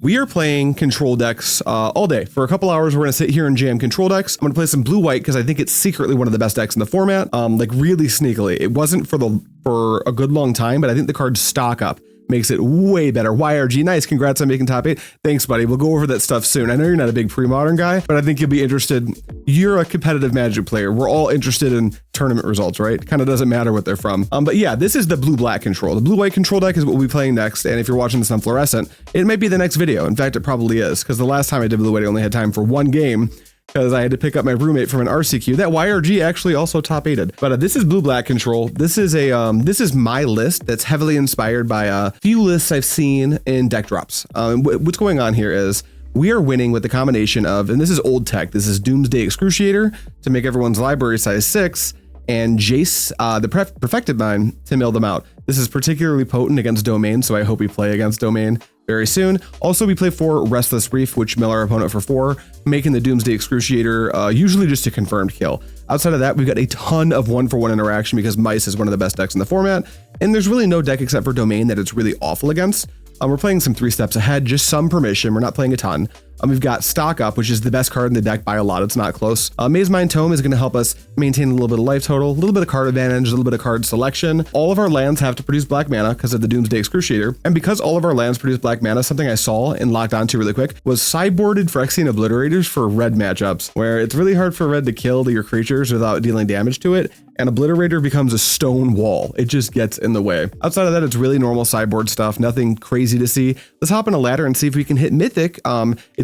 We are playing control decks all day. For a couple hours, we're going to sit here and jam control decks. I'm going to play some blue-white because I think it's secretly one of the best decks in the format, like really sneakily. It wasn't for a good long time, but I think the card Stock Up makes it way better. YRG, nice. Congrats on making top 8. Thanks, buddy. We'll go over that stuff soon. I know you're not a big pre-modern guy, but I think you'll be interested. You're a competitive Magic player. We're all interested in tournament results, right? Kind of doesn't matter what they're from. But yeah, this is the blue-black control. The blue-white control deck is what we'll be playing next. And if you're watching this on Fluorescent, it might be the next video. In fact, it probably is, because the last time I did blue-white, I only had time for one game, because I had to pick up my roommate from an RCQ. That YRG actually also top 8'd. But this is blue-black control. This is my list that's heavily inspired by a few lists I've seen in deck drops. What's going on here is we are winning with the combination of, and this is old tech, this is Doomsday Excruciator to make everyone's library size 6, and Jace, the Perfected Mind, to mill them out. This is particularly potent against Domain, so I hope we play against Domain very soon. Also, we play 4 Restless Reef, which mill our opponent for 4, making the Doomsday Excruciator usually just a confirmed kill. Outside of that, we've got a ton of 1-for-1 interaction because Mice is one of the best decks in the format, and there's really no deck except for Domain that it's really awful against. We're playing some 3 steps ahead, just some permission. We're not playing a ton. We've got Stock Up, which is the best card in the deck by a lot. It's not close. Mazemind Tome is going to help us maintain a little bit of life total, a little bit of card advantage, a little bit of card selection. All of our lands have to produce black mana because of the Doomsday Excruciator. And because all of our lands produce black mana, something I saw and locked onto really quick was sideboarded Phyrexian Obliterators for red matchups, where it's really hard for red to kill your creatures without dealing damage to it. And Obliterator becomes a stone wall. It just gets in the way. Outside of that, it's really normal sideboard stuff. Nothing crazy to see. Let's hop on a ladder and see if we can hit Mythic.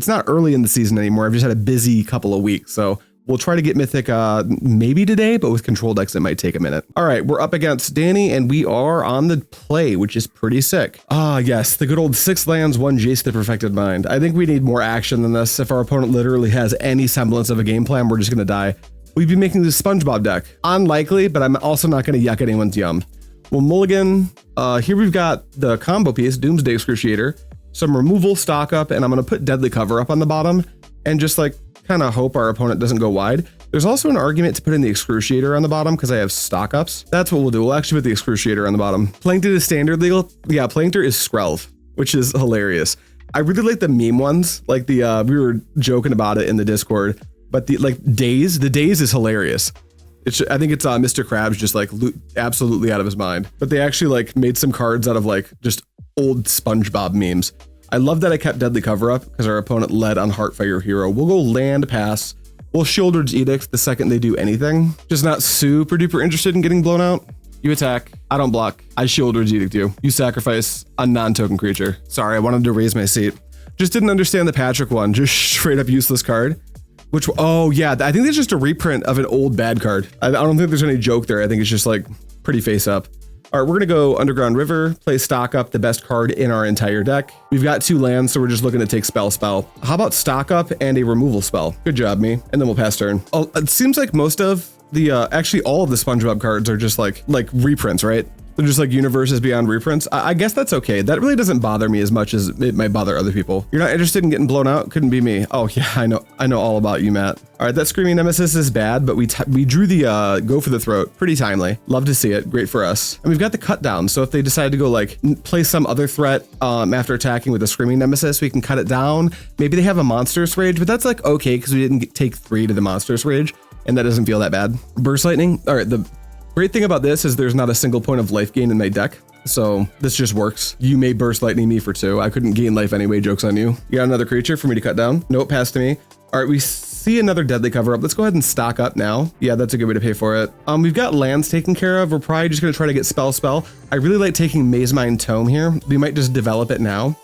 It's not early in the season anymore. I've just had a busy couple of weeks. So we'll try to get Mythic maybe today, but with control decks, it might take a minute. All right, we're up against Danny and we are on the play, which is pretty sick. Yes, the good old 6 lands, 1 Jace the Perfected Mind. I think we need more action than this. If our opponent literally has any semblance of a game plan, we're just going to die. We'd be making this SpongeBob deck. Unlikely, but I'm also not going to yuck anyone's yum. Well, mulligan. Here we've got the combo piece, Doomsday Excruciator, some removal, Stock Up, and I'm going to put Deadly Cover up on the bottom and just like kind of hope our opponent doesn't go wide. There's also an argument to put in the Excruciator on the bottom because I have Stock Ups. That's what we'll do. We'll actually put the Excruciator on the bottom. Planked is standard legal. Yeah, Planked is Skrelv, which is hilarious. I really like the meme ones. Like we were joking about it in the Discord. But the Daze is hilarious. I think it's Mr. Krabs just like absolutely out of his mind. But they actually like made some cards out of like just old SpongeBob memes. I love that I kept Deadly Cover up because our opponent led on Heartfire Hero. We'll go land pass. We'll Sheoldred's Edict the second they do anything. Just not super duper interested in getting blown out. You attack. I don't block. I Sheoldred's Edict you. You sacrifice a non-token creature. Sorry, I wanted to raise my seat. Just didn't understand the Patrick one. Just straight up useless card. Which, oh yeah, I think that's just a reprint of an old bad card. I don't think there's any joke there. I think it's just like pretty face up. All right, we're gonna go Underground River, play Stock Up, the best card in our entire deck. We've got 2 lands, so we're just looking to take spell. How about Stock Up and a removal spell? Good job, me. And then we'll pass turn. Oh, it seems like most of the, actually all of the SpongeBob cards are just like reprints, right? They're just like universes beyond reprints. I guess that's okay. That really doesn't bother me as much as it might bother other people. You're not interested in getting blown out? Couldn't be me. Oh yeah, I know all about you, Matt. All right, that Screaming Nemesis is bad, but we drew the go for the throat. Pretty timely. Love to see it. Great for us. And we've got the cut down. So if they decide to go like play some other threat after attacking with a Screaming Nemesis, we can cut it down. Maybe they have a Monstrous Rage, but that's like okay because we didn't take 3 to the Monstrous Rage, and that doesn't feel that bad. Burst Lightning. All right, the great thing about this is there's not a single point of life gain in my deck, so this just works. You may Burst Lightning me for 2. I couldn't gain life anyway, joke's on you. You got another creature for me to cut down? Nope, pass to me. All right, we see another Deadly Cover up. Let's go ahead and Stock Up now. Yeah, that's a good way to pay for it. We've got lands taken care of. We're probably just gonna try to get spell. I really like taking Mazemind Tome here. We might just develop it now.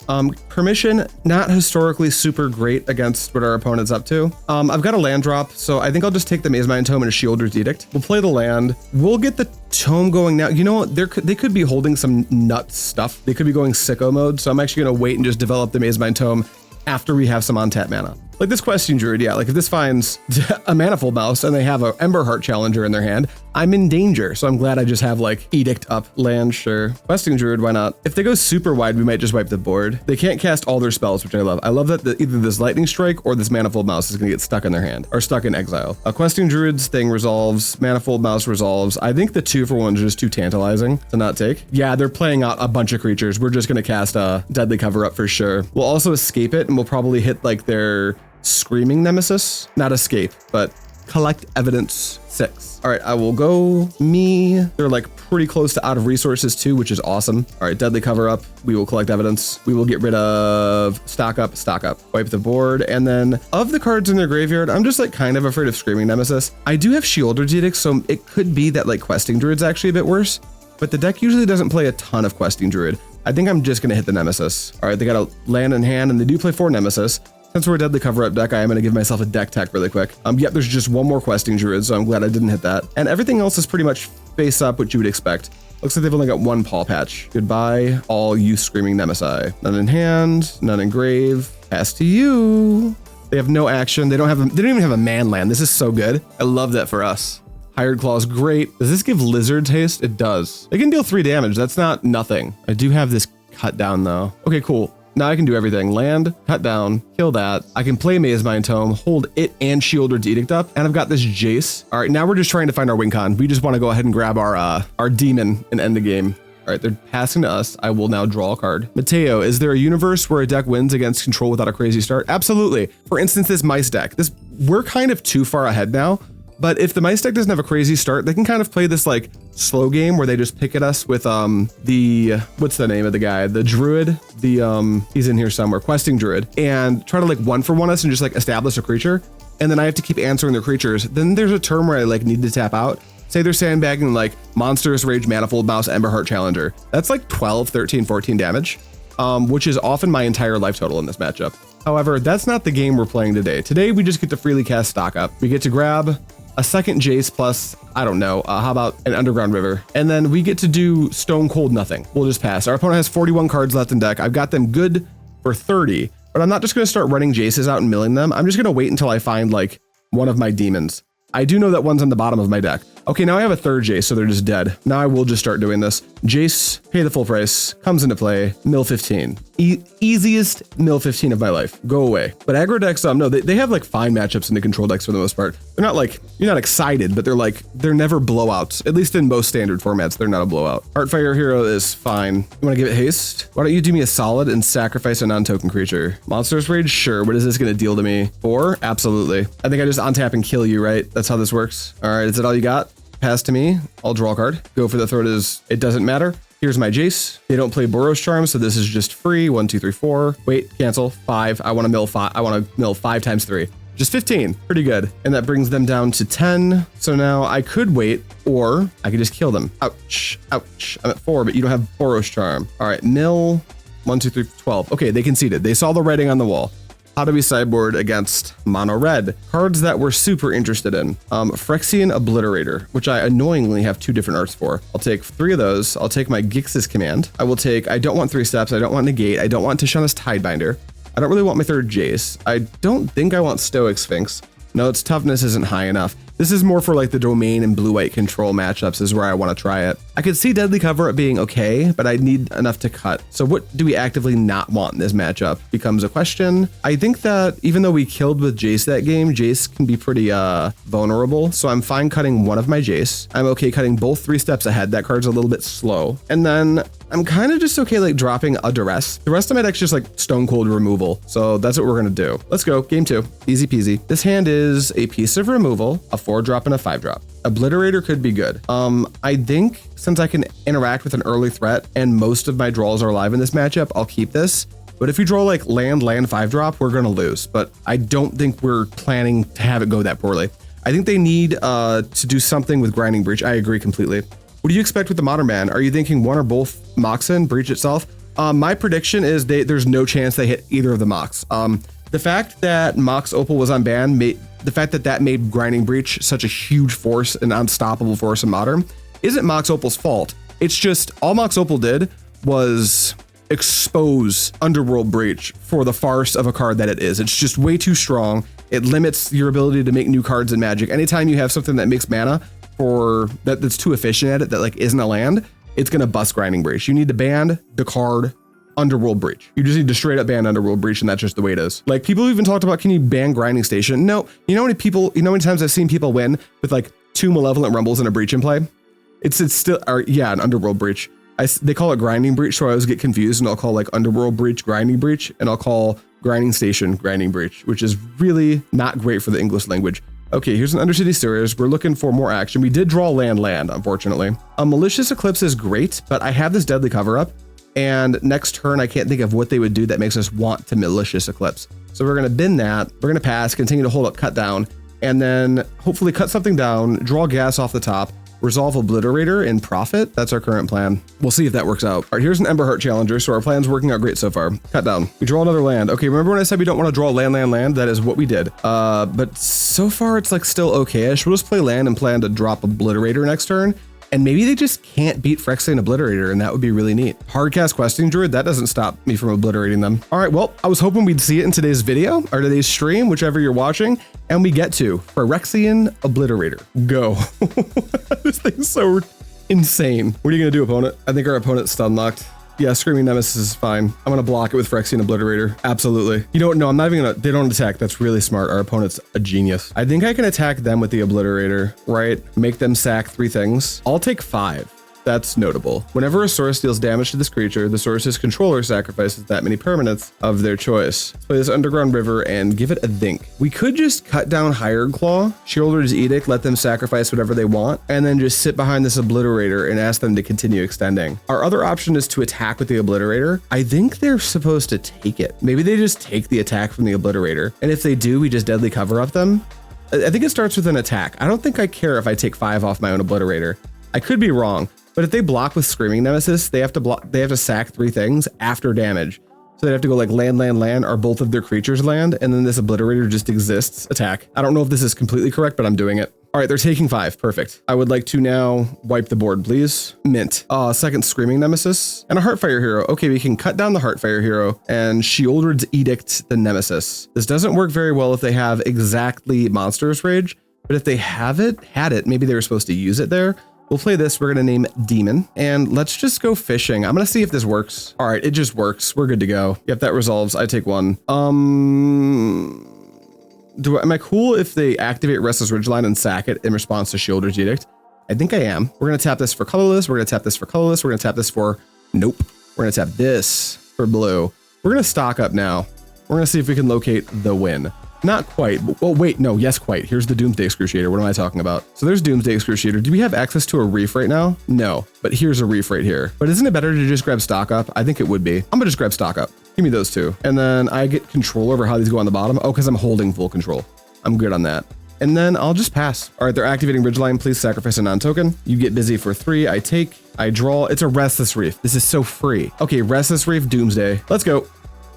Permission, not historically super great against what our opponent's up to. I've got a land drop, so I think I'll just take the Mazemind Tome and a Sheoldred's Edict. We'll play the land. We'll get the Tome going now. You know what? They could be holding some nuts stuff. They could be going sicko mode, so I'm actually gonna wait and just develop the Mazemind Tome after we have some on-tap mana. Like this Questing Druid, yeah, like if this finds a Manifold Mouse and they have a Emberheart Challenger in their hand, I'm in danger. So I'm glad I just have like Edict up. Land, sure. Questing Druid, why not? If they go super wide, we might just wipe the board. They can't cast all their spells, which I love. I love that either this Lightning Strike or this Manifold Mouse is gonna get stuck in their hand, or stuck in exile. Questing Druid's thing resolves, Manifold Mouse resolves. I think the 2-for-1 is just too tantalizing to not take. Yeah, they're playing out a bunch of creatures. We're just gonna cast a Deadly Cover Up for sure. We'll also escape it, and we'll probably hit like their Screaming Nemesis. Not escape, but collect evidence 6. All right, I will go me. They're like pretty close to out of resources too, which is awesome. All right, Deadly Cover Up. We will collect evidence. We will get rid of stock up, wipe the board. And then of the cards in their graveyard, I'm just like kind of afraid of Screaming Nemesis. I do have Sheoldred's Edict, so it could be that like Questing Druid's actually a bit worse, but the deck usually doesn't play a ton of Questing Druid. I think I'm just gonna hit the Nemesis. All right, they got a land in hand and they do play 4 Nemesis. Since we're a Deadly Cover Up deck, I am going to give myself a deck tech really quick. Yep, there's just one more Questing Druid, so I'm glad I didn't hit that. And everything else is pretty much face up, what you would expect. Looks like they've only got 1 Paw Patch. Goodbye, all you Screaming Nemesi. None in hand, none in grave. Pass to you. They have no action. They don't even have a man land. This is so good. I love that for us. Hired Claw's great. Does this give Lizard's haste? It does. They can deal 3 damage. That's not nothing. I do have this cut down though. Okay, cool. Now I can do everything. Land, cut down, kill that. I can play Mazemind Tome, hold it and Sheoldred's Edict up, and I've got this Jace. All right, now we're just trying to find our win con. We just want to go ahead and grab our demon and end the game. All right, they're passing to us. I will now draw a card. Mateo, is there a universe where a deck wins against control without a crazy start? Absolutely. For instance, this Mice deck. We're kind of too far ahead now. But if the Mice deck doesn't have a crazy start, they can kind of play this like slow game where they just pick at us with what's the name of the guy? The Druid, he's in here somewhere, Questing Druid, and try to like 1-for-1 us and just like establish a creature. And then I have to keep answering their creatures. Then there's a turn where I like need to tap out. Say they're sandbagging like Monstrous Rage, Manifold Mouse, Emberheart Challenger. That's like 12, 13, 14 damage, which is often my entire life total in this matchup. However, that's not the game we're playing today. Today, we just get to freely cast stock up. We get to grab a second Jace plus, I don't know, how about an Underground River? And then we get to do Stone Cold nothing. We'll just pass. Our opponent has 41 cards left in deck. I've got them good for 30, but I'm not just going to start running Jaces out and milling them. I'm just going to wait until I find like one of my demons. I do know that one's on the bottom of my deck. Okay, now I have a third Jace, so they're just dead. Now I will just start doing this. Jace, pay the full price, comes into play, mill 15. Easiest mill 15 of my life. Go away. But aggro decks, no, they have like fine matchups in the control decks for the most part. They're not like, you're not excited, but they're never blowouts. At least in most standard formats, they're not a blowout. Heartfire Hero is fine. You want to give it haste? Why don't you do me a solid and sacrifice a non-token creature? Monstrous Rage? Sure. What is this going to deal to me? 4? Absolutely. I think I just untap and kill you, right? That's how this works. All right, is that all you got? Pass to me. I'll draw a card. Go for the throat it doesn't matter. Here's my Jace. They don't play Boros Charm, so this is just free. 1, 2, 3, 4. Wait, cancel. 5. I want to mill 5. I want to mill 5 times 3. Just 15. Pretty good. And that brings them down to 10. So now I could wait, or I could just kill them. Ouch. Ouch. I'm at 4, but you don't have Boros Charm. All right, mill 1, 2, 3, 12. Okay, they conceded. They saw the writing on the wall. How do we sideboard against mono red? Cards that we're super interested in. Phyrexian Obliterator, which I annoyingly have 2 different arts for. I'll take 3 of those. I'll take my Gix's Command. I don't want 3 steps. I don't want Negate. I don't want Tishana's Tidebinder. I don't really want my third Jace. I don't think I want Stoic Sphinx. No, its toughness isn't high enough. This is more for like the domain and blue-white control matchups is where I want to try it. I could see Deadly Cover Up being okay, but I need enough to cut. So what do we actively not want in this matchup becomes a question. I think that even though we killed with Jace that game, Jace can be pretty vulnerable. So I'm fine cutting one of my Jace. I'm okay cutting both 3 steps ahead. That card's a little bit slow. And then I'm kind of just okay like dropping a Duress. The rest of my deck's just like Stone Cold removal. So that's what we're gonna do. Let's go, game 2. Easy peasy. This hand is a piece of removal, a 4-drop and a 5-drop. Obliterator could be good. I think since I can interact with an early threat and most of my draws are live in this matchup, I'll keep this. But if we draw like land 5-drop, we're gonna lose. But I don't think we're planning to have it go that poorly. I think they need to do something with Grinding Breach. I agree completely. What do you expect with the Modern Man? Are you thinking one or both Moxen, Breach itself? My prediction is there's no chance they hit either of the Mox. The fact that Mox Opal was unbanned, the fact that made Grinding Breach such a huge force, an unstoppable force in Modern, isn't Mox Opal's fault. It's just all Mox Opal did was expose Underworld Breach for the farce of a card that it is. It's just way too strong. It limits your ability to make new cards in Magic. Anytime you have something that makes mana for that's too efficient at it, that like isn't a land, it's gonna bust Grinding Breach. You need to ban the card Underworld Breach. You just need to straight up ban Underworld Breach, and that's just the way it is. Like, people even talked about, can you ban Grinding Station? No. You know how many times I've seen people win with like 2 Malevolent Rumbles and a Breach in play? It's still, or yeah, an Underworld Breach. They call it Grinding Breach, so I always get confused, and I'll call like Underworld Breach Grinding Breach, and I'll call Grinding Station Grinding Breach, which is really not great for the English language. Okay, here's an Undercity Sewers. We're looking for more action. We did draw land, unfortunately. A Malicious Eclipse is great, but I have this Deadly Cover-Up, and next turn I can't think of what they would do that makes us want to Malicious Eclipse. So we're gonna bin that, we're gonna pass, continue to hold up, cut down, and then hopefully cut something down, draw gas off the top, resolve Obliterator and profit. That's our current plan. We'll see if that works out. All right, here's an Emberheart Challenger, so our plan's working out great so far. Cut down. We draw another land. Okay, remember when I said we don't want to draw land? That is what we did. But so far it's like still okay-ish. We'll just play land and plan to drop Obliterator next turn. And maybe they just can't beat Phyrexian Obliterator, and that would be really neat. Hardcast Questing Druid, that doesn't stop me from obliterating them. All right, well, I was hoping we'd see it in today's video, or today's stream, whichever you're watching, and we get to Phyrexian Obliterator. Go. This thing's so insane. What are you gonna do, opponent? I think our opponent's stun locked. Yeah, Screaming Nemesis is fine. I'm gonna block it with Phyrexian Obliterator. Absolutely. You know what? No, I'm not even gonna, they don't attack. That's really smart. Our opponent's a genius. I think I can attack them with the Obliterator, right? Make them sack 3 things. I'll take 5. That's notable. Whenever a source deals damage to this creature, the source's controller sacrifices that many permanents of their choice. Let's play this Underground River and give it a think. We could just cut down Hired Claw, Sheoldred's Edict, let them sacrifice whatever they want, and then just sit behind this Obliterator and ask them to continue extending. Our other option is to attack with the Obliterator. I think they're supposed to take it. Maybe they just take the attack from the Obliterator. And if they do, we just Deadly Cover Up them. I think it starts with an attack. I don't think I care if I take 5 off my own Obliterator. I could be wrong. But if they block with Screaming Nemesis, they have to sack 3 things after damage. So they have to go like land, or both of their creatures land, and then this Obliterator just exists, attack. I don't know if this is completely correct, but I'm doing it. All right, they're taking 5, perfect. I would like to now wipe the board, please. Mint. Second Screaming Nemesis, and a Heartfire Hero. Okay, we can cut down the Heartfire Hero, and Sheoldred's Edict the Nemesis. This doesn't work very well if they have exactly Monstrous Rage, but if they had it, maybe they were supposed to use it there. We'll play this. We're going to name Demon, and let's just go fishing. I'm going to see if this works. All right, it just works. We're good to go. Yep, that resolves. I take 1. Am I cool if they activate Restless Ridgeline and sack it in response to Sheoldred's Edict? I think I am. We're going to tap this for colorless. We're going to tap this for colorless. We're going to tap this for nope. We're going to tap this for blue. We're going to stock up now. We're going to see if we can locate the win. Not quite. Oh, wait, no, yes, quite. Here's the Doomsday Excruciator. What am I talking about? So there's Doomsday Excruciator. Do we have access to a reef right now? No, but here's a reef right here. But isn't it better to just grab stock up? I think it would be. I'm gonna just grab stock up. Give me those 2. And then I get control over how these go on the bottom. Oh, because I'm holding full control. I'm good on that. And then I'll just pass. All right, they're activating Ridgeline. Please sacrifice a non-token. You get busy for 3. I take, I draw. It's a Restless Reef. This is so free. Okay, Restless Reef, Doomsday. Let's go.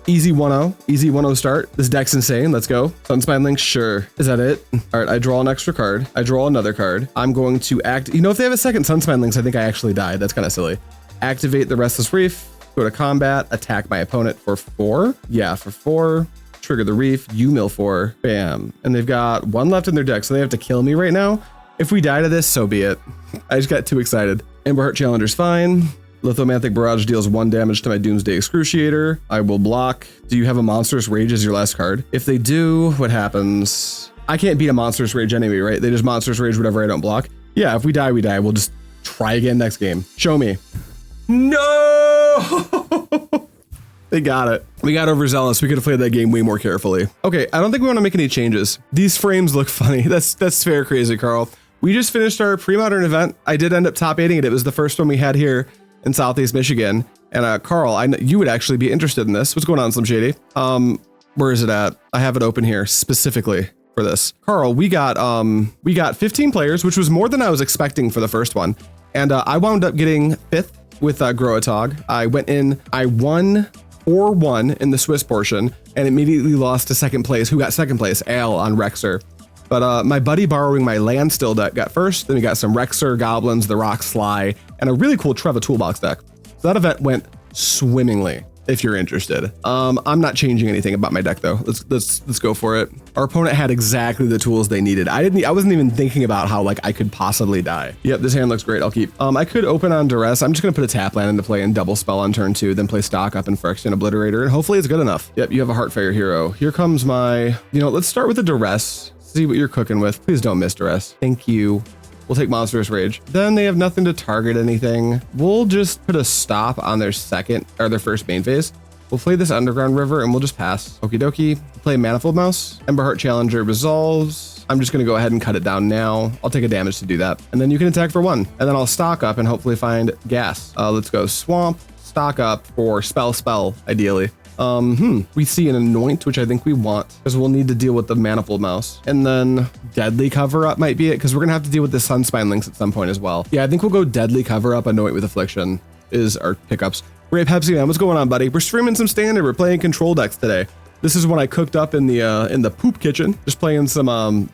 Easy 1-0. Easy 1-0 start. This deck's insane. Let's go. Sunspine Link, sure. Is that it? All right, I draw an extra card. I draw another card. I'm going to act. You know, if they have a second Sunspine Links, I think I actually died. That's kind of silly. Activate the Restless Reef. Go to combat. Attack my opponent for 4. Yeah, for 4. Trigger the Reef. You mill 4. Bam. And they've got 1 left in their deck, so they have to kill me right now. If we die to this, so be it. I just got too excited. Emberheart Challenger's fine. Lithomantic Barrage deals 1 damage to my Doomsday Excruciator. I will block. Do you have a Monstrous Rage as your last card? If they do, what happens? I can't beat a Monstrous Rage anyway, right? They just Monstrous Rage whatever I don't block. Yeah, if we die, we die. We'll just try again next game. Show me. No! They got it. We got overzealous. We could have played that game way more carefully. Okay, I don't think we want to make any changes. These frames look funny. That's fair crazy, Carl. We just finished our pre-modern event. I did end up top 8ing it. It was the first one we had here in Southeast Michigan. And Carl, I know you would actually be interested in this. What's going on, Slim Shady? Where is it at? I have it open here specifically for this. Carl, we got 15 players, which was more than I was expecting for the first one. And I wound up getting 5th with Groatog. I went in, I won 4-1 in the Swiss portion and immediately lost to second place. Who got second place? Al on Rexer. But my buddy borrowing my land still deck got first. Then we got some Rexer, Goblins, the Rock Sly, and a really cool Treva Toolbox deck. So that event went swimmingly if you're interested. I'm not changing anything about my deck though. Let's go for it. Our opponent had exactly the tools they needed. I wasn't even thinking about how like I could possibly die. Yep, this hand looks great. I'll keep. I could open on Duress. I'm just gonna put a tap land into play and double spell on turn 2, then play stock up in Phyrexian Obliterator, and hopefully it's good enough. Yep, you have a Heartfire hero. Here comes my, let's start with the Duress. See what you're cooking with. Please don't miss Duress. Thank you. We'll take Monstrous Rage. Then they have nothing to target anything. We'll just put a stop on their first main phase. We'll play this Underground River and we'll just pass. Okie dokie. Play Manifold Mouse. Emberheart Challenger resolves. I'm just gonna go ahead and cut it down now. I'll take a damage to do that. And then you can attack for 1. And then I'll stock up and hopefully find gas. Let's go Swamp, stock up for spell, ideally. We see an Anoint, which I think we want, because we'll need to deal with the Manifold Mouse. And then Deadly Cover Up might be it, because we're gonna have to deal with the Sunspine Links at some point as well. Yeah, I think we'll go Deadly Cover Up, Anoint with Affliction is our pickups. Ray Pepsi Man, what's going on, buddy? We're streaming some standard. We're playing control decks today. This is what I cooked up in the poop kitchen. Just playing some,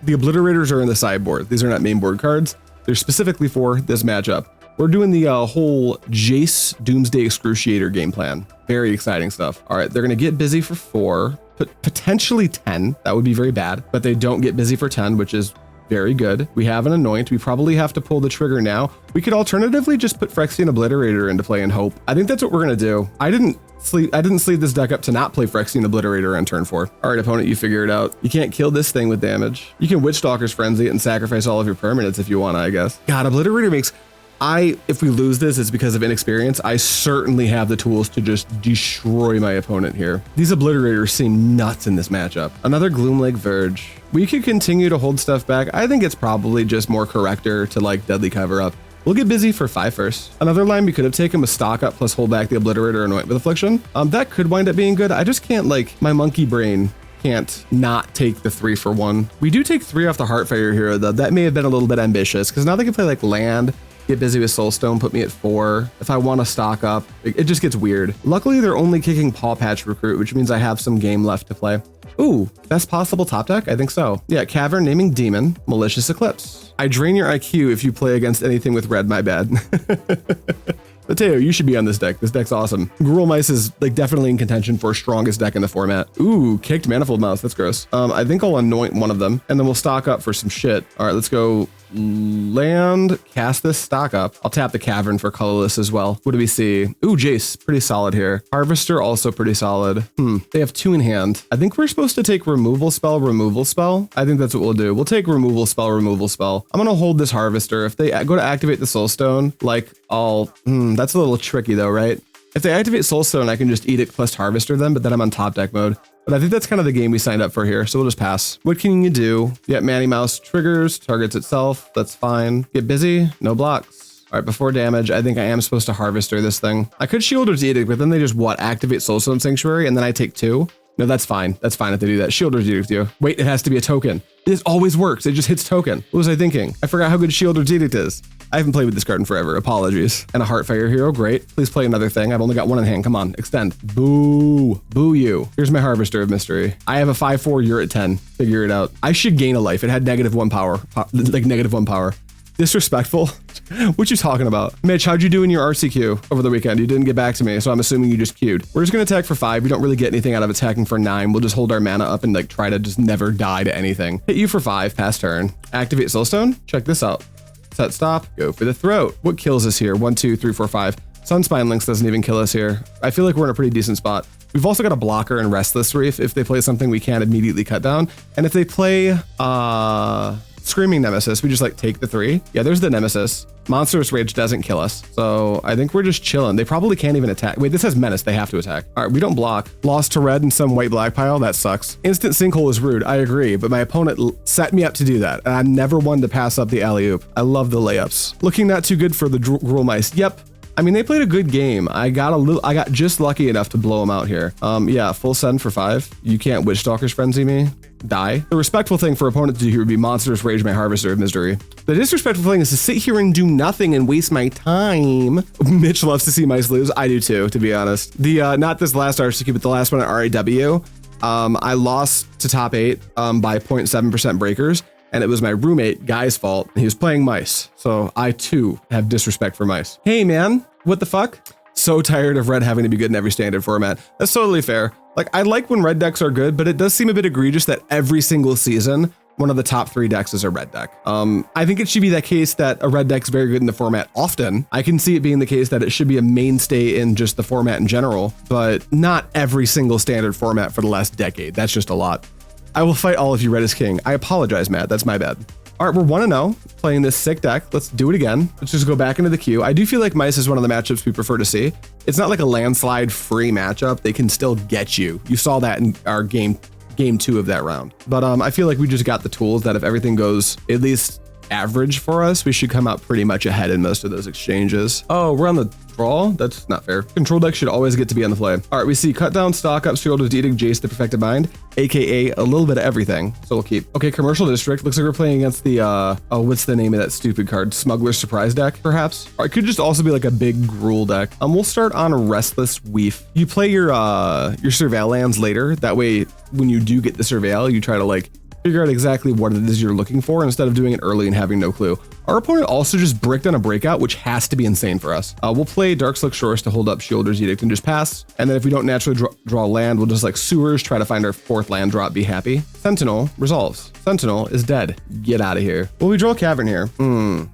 the Obliterators are in the sideboard. These are not main board cards. They're specifically for this matchup. We're doing the whole Jace Doomsday Excruciator game plan. Very exciting stuff. All right, they're gonna get busy for 4, potentially 10. That would be very bad, but they don't get busy for 10, which is very good. We have an Anoint. We probably have to pull the trigger now. We could alternatively just put Phyrexian Obliterator into play and hope. I think that's what we're gonna do. I didn't sleeve this deck up to not play Phyrexian Obliterator on turn 4. All right, opponent, you figure it out. You can't kill this thing with damage. You can Witchstalker's Frenzy it and sacrifice all of your permanents if you want, I guess. God, Obliterator makes... if we lose this, it's because of inexperience. I certainly have the tools to just destroy my opponent here. These Obliterators seem nuts in this matchup. Another Gloomlake Verge. We could continue to hold stuff back. I think it's probably just more corrector to like Deadly Cover Up. We'll get busy for 5 first. Another line we could have taken was stock up plus hold back the Obliterator Anoint with Affliction. That could wind up being good. I just can't, like, my monkey brain can't not take the 3 for 1. We do take 3 off the Heartfire hero though. That may have been a little bit ambitious because now they can play like land, get busy with Soulstone, put me at 4. If I want to stock up, it just gets weird. Luckily, they're only kicking Paw Patch Recruit, which means I have some game left to play. Ooh, best possible top deck? I think so. Yeah, Cavern, Naming Demon, Malicious Eclipse. I drain your IQ if you play against anything with red, my bad. Mateo, you should be on this deck. This deck's awesome. Gruul Mice is like definitely in contention for strongest deck in the format. Ooh, kicked Manifold Mouse. That's gross. I think I'll anoint one of them and then we'll stock up for some shit. All right, let's go land, cast this, stock up. I'll tap the Cavern for colorless as well. What do we see? Ooh, Jace, pretty solid here. Harvester, also pretty solid. They have 2 in hand. I think we're supposed to take removal spell, removal spell. I think that's what we'll do. We'll take removal spell, removal spell. I'm gonna hold this Harvester. If they go to activate the Soulstone, like that's a little tricky though, right? If they activate Soulstone, I can just Edict plus Harvester them, but then I'm on top deck mode. But I think that's kind of the game we signed up for here, so we'll just pass. What can you do? Yeah, Manny Mouse triggers, targets itself. That's fine. Get busy, no blocks. All right, before damage, I think I am supposed to Harvester this thing. I could Sheoldred's Edict, but then they just activate Soulstone Sanctuary, and then I take 2. No, that's fine. That's fine if they do that. Sheoldred's Edict you. Wait, it has to be a token. This always works. It just hits token. What was I thinking? I forgot how good Sheoldred's Edict is. I haven't played with this card in forever. Apologies. And a Heartfire hero. Great. Please play another thing. I've only got 1 in hand. Come on. Extend. Boo. Boo you. Here's my Harvester of Mystery. I have a 5/4. You're at 10. Figure it out. I should gain a life. It had -1 power. Like -1 power. Disrespectful? What you talking about? Mitch, how'd you do in your RCQ over the weekend? You didn't get back to me, so I'm assuming you just queued. We're just gonna attack for 5. We don't really get anything out of attacking for 9. We'll just hold our mana up and like try to just never die to anything. Hit you for 5, pass turn. Activate Soulstone? Check this out. Set stop, go for the throat. What kills us here? 1, 2, 3, 4, 5. Sunspine Links doesn't even kill us here. I feel like we're in a pretty decent spot. We've also got a blocker in Restless Reef if they play something we can't immediately cut down. And if they play Screaming Nemesis, we just like take the 3. Yeah, there's the Nemesis. Monstrous Rage doesn't kill us. So I think we're just chilling. They probably can't even attack. Wait, this has Menace. They have to attack. All right, we don't block. Lost to red in some white-black pile. That sucks. Instant Sinkhole is rude. I agree, but my opponent set me up to do that. And I'm never one to pass up the alley-oop. I love the layups. Looking not too good for the Gruul Mice. Yep. I mean, they played a good game. I got just lucky enough to blow them out here. Yeah, full send for 5. You can't Witchstalker's Frenzy me. Die. The respectful thing for opponent to do here would be Monstrous Rage my Harvester of Misery. The disrespectful thing is to sit here and do nothing and waste my time. Mitch loves to see mice lose. I do too, to be honest. The not this last RCQ, but the last one at RAW. I lost to top 8 by 0.7% breakers. And it was my roommate, Guy's fault. He was playing mice. So I too have disrespect for mice. Hey man, what the fuck? So tired of red having to be good in every standard format. That's totally fair. Like, I like when red decks are good, but it does seem a bit egregious that every single season, one of the top 3 decks is a red deck. I think it should be that case that a red deck's very good in the format often. I can see it being the case that it should be a mainstay in just the format in general, but not every single standard format for the last decade. That's just a lot. I will fight all of you red as king. I apologize, Matt. That's my bad. All right, we're 1-0 playing this sick deck. Let's do it again. Let's just go back into the queue. I do feel like Mice is one of the matchups we prefer to see. It's not like a landslide free matchup. They can still get you. You saw that in our game 2 of that round. But I feel like we just got the tools that if everything goes at least average for us, we should come out pretty much ahead in most of those exchanges. Oh, we're on the draw? That's not fair. Control deck should always get to be on the play. All right, we see cut down, stock up, Sheoldred, Edict, Jace, the Perfected Mind, aka a little bit of everything. So we'll keep. Okay, Commercial District. Looks like we're playing against the, oh, what's the name of that stupid card? Smuggler's Surprise deck, perhaps? Or it could just also be like a big Gruul deck. We'll start on Restless Reef. You play your Surveil lands later. That way, when you do get the Surveil, you try to like figure out exactly what it is you're looking for instead of doing it early and having no clue. Our opponent also just bricked on a breakout, which has to be insane for us. We'll play Darkslick Shores to hold up Sheoldred's Edict and just pass. And then if we don't naturally draw land, we'll just like Sewers, try to find our 4th land drop, be happy. Sentinel resolves. Sentinel is dead. Get out of here. Well, we draw Cavern here.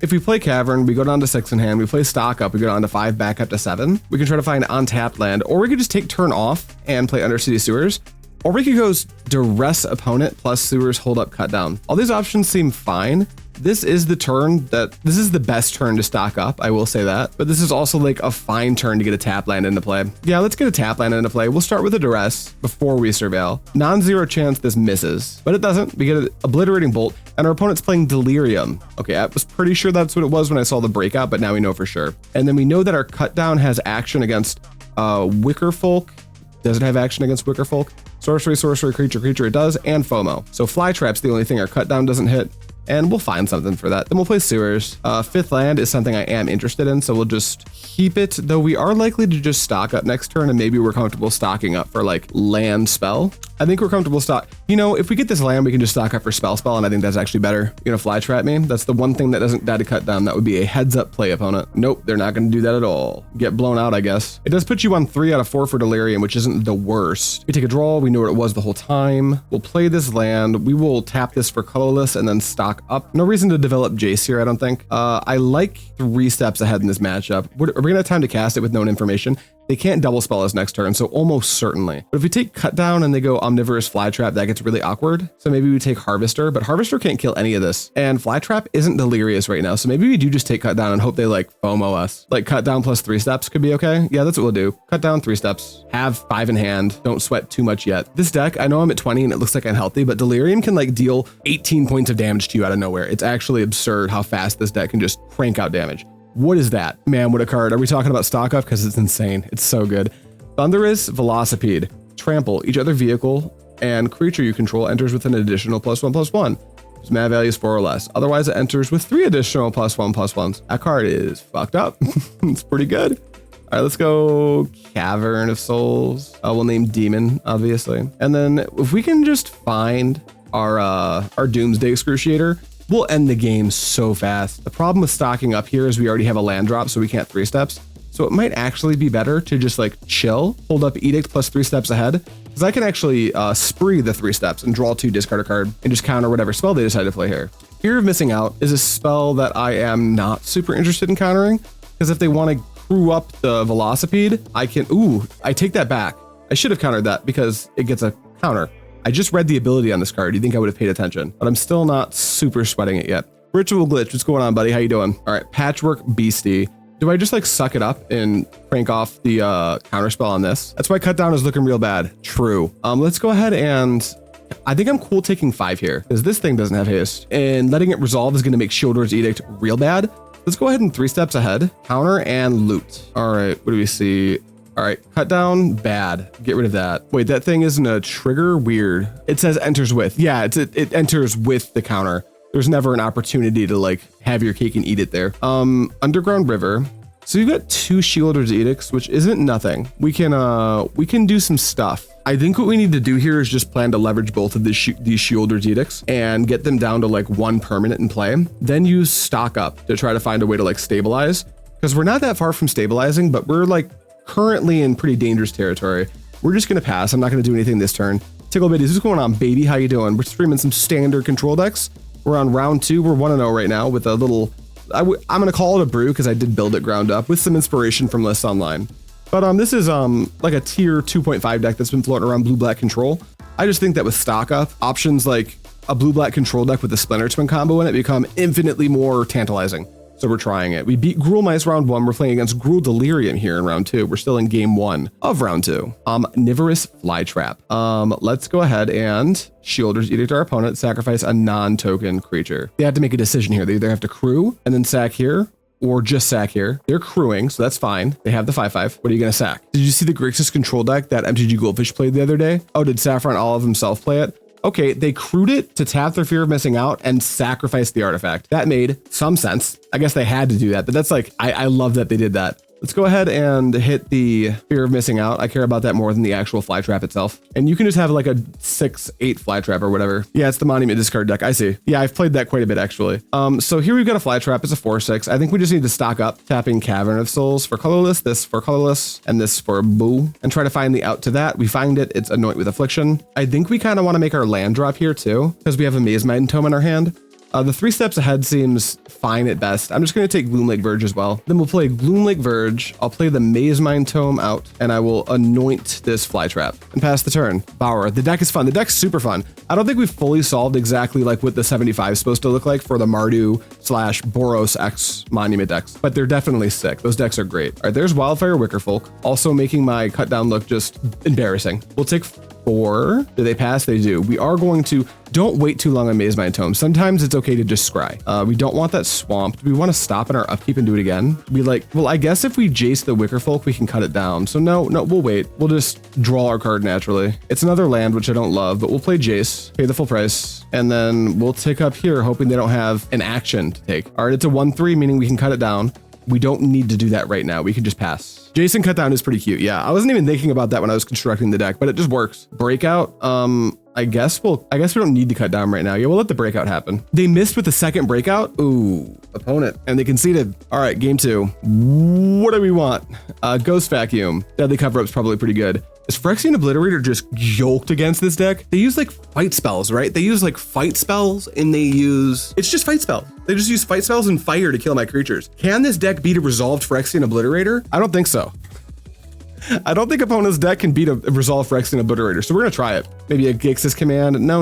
If we play Cavern, we go down to 6 in hand. We play stock up, we go down to 5, back up to 7. We can try to find untapped land, or we could just take turn off and play Undercity Sewers. Or we could go Duress opponent plus Sewers hold up cut down. All these options seem fine. This is the best turn to stock up, I will say that. But this is also like a fine turn to get a tap land into play. Yeah, let's get a tap land into play. We'll start with a Duress before we Surveil. Non-zero chance this misses, but it doesn't. We get an Obliterating Bolt, and our opponent's playing Delirium. Okay, I was pretty sure that's what it was when I saw the breakout, but now we know for sure. And then we know that our cut down has action against Wicker Folk. Does it have action against Wicker Folk? Sorcery, creature, it does, and FOMO. So Fly Trap's the only thing our cut down doesn't hit, and we'll find something for that. Then we'll play Sewers. 5th land is something I am interested in, so we'll just keep it, though we are likely to just stock up next turn, and maybe we're comfortable stocking up for like land spell. I think we're comfortable you know, if we get this land, we can just stock up for spell, and I think that's actually better. You know, Fly Trap me. That's the one thing that doesn't die to cut down. That would be a heads up play opponent. Nope, they're not going to do that at all. Get blown out, I guess. It does put you on 3 out of 4 for Delirium, which isn't the worst. We take a draw. We know what it was the whole time. We'll play this land. We will tap this for colorless and then stock up. No reason to develop Jace here, I don't think. I like 3 steps ahead in this matchup. Are we going to have time to cast it with known information? They can't double spell us next turn, so almost certainly. But if we take cut down and they go Omnivorous Fly Trap, that gets really awkward. So maybe we take Harvester, but Harvester can't kill any of this. And Fly Trap isn't delirious right now, so maybe we do just take cut down and hope they like FOMO us. Like cut down plus 3 steps could be okay. Yeah, that's what we'll do. Cut down 3 steps, have 5 in hand. Don't sweat too much yet. This deck, I know I'm at 20 and it looks like unhealthy, but Delirium can like deal 18 points of damage to you out of nowhere. It's actually absurd how fast this deck can just crank out damage. What is that? Man, what a card. Are we talking about stock up? Because it's insane. It's so good. Thunderous Velocipede. Trample. Each other vehicle and creature you control enters with an additional +1/+1. Its mana value is 4 or less. Otherwise, it enters with 3 additional +1/+1s. That card is fucked up. It's pretty good. All right, let's go Cavern of Souls. We'll name Demon, obviously. And then if we can just find our Doomsday Excruciator, we'll end the game so fast. The problem with stocking up here is we already have a land drop, so we can't 3 steps. So it might actually be better to just like chill, hold up Edict plus 3 steps ahead, because I can actually spree the 3 steps and draw 2, discard a card, and just counter whatever spell they decide to play here. Fear of Missing Out is a spell that I am not super interested in countering, because if they want to crew up the Velocipede, I can, I take that back. I should have countered that because it gets a counter. I just read the ability on this card. You think I would have paid attention, but I'm still not super sweating it yet. Ritual Glitch, what's going on, buddy? How you doing? All right, Patchwork Beastie. Do I just like suck it up and crank off the counterspell on this? That's why cut down is looking real bad. True. Let's go ahead and I think I'm cool taking 5 here because this thing doesn't have haste, and letting it resolve is going to make Sheoldred's Edict real bad. Let's go ahead and 3 steps ahead, counter and loot. All right, what do we see? All right, cut down, bad. Get rid of that. Wait, that thing isn't a trigger? Weird. It says enters with. Yeah, it enters with the counter. There's never an opportunity to like have your cake and eat it there. Underground River. So you've got 2 Sheoldred's Edicts, which isn't nothing. We can do some stuff. I think what we need to do here is just plan to leverage both of these Sheoldred's Edicts and get them down to like 1 permanent in play. Then use stock up to try to find a way to like stabilize, because we're not that far from stabilizing, but we're like currently in pretty dangerous territory. We're just going to pass. I'm not going to do anything this turn. Tickle Biddies, what's going on, baby? How you doing? We're streaming some standard control decks. We're on round 2. We're 1-0 right now with a little, I'm going to call it a brew because I did build it ground up with some inspiration from lists online. But this is like a tier 2.5 deck that's been floating around blue-black control. I just think that with stock up, options like a blue-black control deck with a Splinter Twin combo in it become infinitely more tantalizing. So we're trying it. We beat Gruul Mice round 1. We're playing against Gruul Delirium here in round 2. We're still in game 1 of round 2. Omnivorous Flytrap. Let's go ahead and Sheoldred's Edict our opponent, sacrifice a non-token creature. They have to make a decision here. They either have to crew and then sack here, or just sack here. They're crewing, so that's fine. They have the 5/5. What are you gonna sack? Did you see the Grixis control deck that MTG Goldfish played the other day? Oh, did Saffron Olive himself play it? Okay, they crewed it to tap their fear of missing out and sacrifice the artifact. That made some sense. I guess they had to do that, but that's like, I love that they did that. Let's go ahead and hit the fear of missing out. I care about that more than the actual fly trap itself. And you can just have like a 6/8 fly trap or whatever. Yeah, it's the Monument discard deck. I see. Yeah, I've played that quite a bit actually. So here we've got a fly trap. It's a 4/6. I think we just need to stock up, tapping Cavern of Souls for colorless, this for colorless, and this for boo, and try to find the out to that. We find it. It's Anoint with Affliction. I think we kind of want to make our land drop here too, because we have a Mazemind Tome in our hand. The 3 steps ahead seems fine at best. I'm just going to take Gloomlake Verge as well. Then we'll play Gloomlake Verge. I'll play the Mazemind Tome out, and I will anoint this Flytrap and pass the turn. Bower. The deck is fun. The deck's super fun. I don't think we've fully solved exactly like what the 75 is supposed to look like for the Mardu/Boros X Monument decks, but they're definitely sick. Those decks are great. All right, there's Wildfire Wickerfolk, also making my cut down look just embarrassing. We'll take 4. Do they pass? They do. We are going to, don't wait too long on Mazemind Tome. Sometimes it's okay to just scry. We don't want that swamped. We want to stop in our upkeep and do it again. We like, well, I guess if we Jace the Wickerfolk, we can cut it down. So no, we'll wait. We'll just draw our card naturally. It's another land, which I don't love, but we'll play Jace, pay the full price, and then we'll tick up here, hoping they don't have an action to take. All right, it's a 1/3, meaning we can cut it down. We don't need to do that right now. We can just pass. Jason cut down is pretty cute. Yeah, I wasn't even thinking about that when I was constructing the deck, but it just works. Breakout. I guess we don't need to cut down right now. Yeah, we'll let the breakout happen. They missed with the second breakout. Ooh, opponent. And they conceded. All right, game 2. What do we want? Ghost Vacuum. Deadly Cover-Up's probably pretty good. Is Phyrexian Obliterator just yoked against this deck? They use like fight spells, right? They use like fight spells and it's just fight spells. They just use fight spells and fire to kill my creatures. Can this deck beat a resolved Phyrexian Obliterator? I don't think so. I don't think opponent's deck can beat a resolved Phyrexian Obliterator, so we're gonna try it. Maybe a Grixis command. No.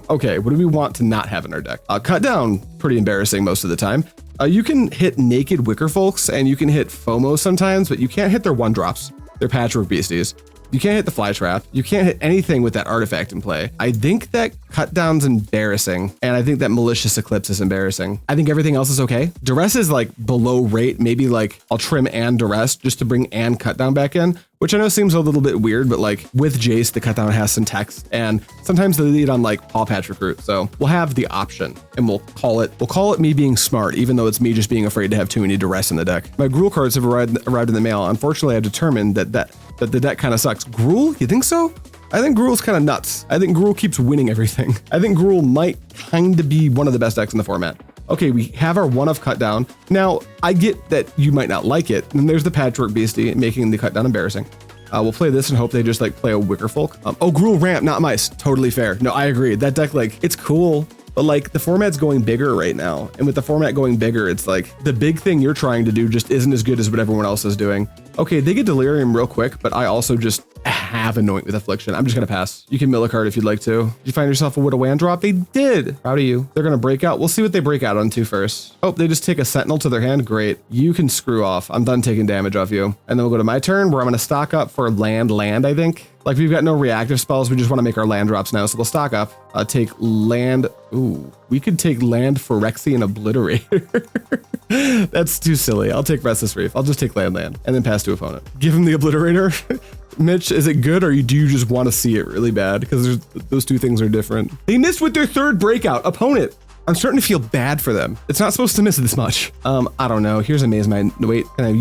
Okay, what do we want to not have in our deck? Cut down, pretty embarrassing most of the time. You can hit Naked Wickerfolks and you can hit FOMO sometimes, but you can't hit their 1-drops. They're Patchwork Beasties. You can't hit the fly trap. You can't hit anything with that artifact in play. I think that cut down's embarrassing. And I think that Malicious Eclipse is embarrassing. I think everything else is okay. Duress is like below rate. Maybe like I'll trim and Duress just to bring and cut down back in, which I know seems a little bit weird, but like with Jace, the cut down has some text and sometimes they lead on like Paw Patch Recruit. So we'll have the option and we'll call it me being smart, even though it's me just being afraid to have too many Duress in the deck. My Gruul cards have arrived in the mail. Unfortunately, I've determined that the deck kind of sucks. Gruul? You think so? I think Gruul's kind of nuts. I think Gruul keeps winning everything. I think Gruul might kind of be one of the best decks in the format. Okay, we have our 1 of cut down. Now, I get that you might not like it. And there's the Patchwork Beastie making the cut down embarrassing. We'll play this and hope they just like play a Wickerfolk. Oh, Gruul ramp, not mice. Totally fair. No, I agree. That deck, like, it's cool. But like the format's going bigger right now. And with the format going bigger, it's like the big thing you're trying to do just isn't as good as what everyone else is doing. Okay, they get Delirium real quick, but I also just have Anoint with Affliction. I'm just gonna pass. You can mill a card if you'd like to. Did you find yourself a Widow Land drop? They did. Proud of you. They're gonna break out. We'll see what they break out onto first. Oh, they just take a Sentinel to their hand. Great. You can screw off. I'm done taking damage off you. And then we'll go to my turn where I'm gonna stock up for land, I think. Like we've got no reactive spells. We just want to make our land drops now. So we'll stock up, take land. Ooh, we could take land Phyrexian Obliterator. That's too silly. I'll take Restless Reef. I'll just take land and then pass to opponent. Give him the Obliterator. Mitch, is it good or do you just want to see it really bad? Because those two things are different. They missed with their 3rd breakout. Opponent. I'm starting to feel bad for them. It's not supposed to miss this much. I don't know. Here's a Mazemind. Wait, can I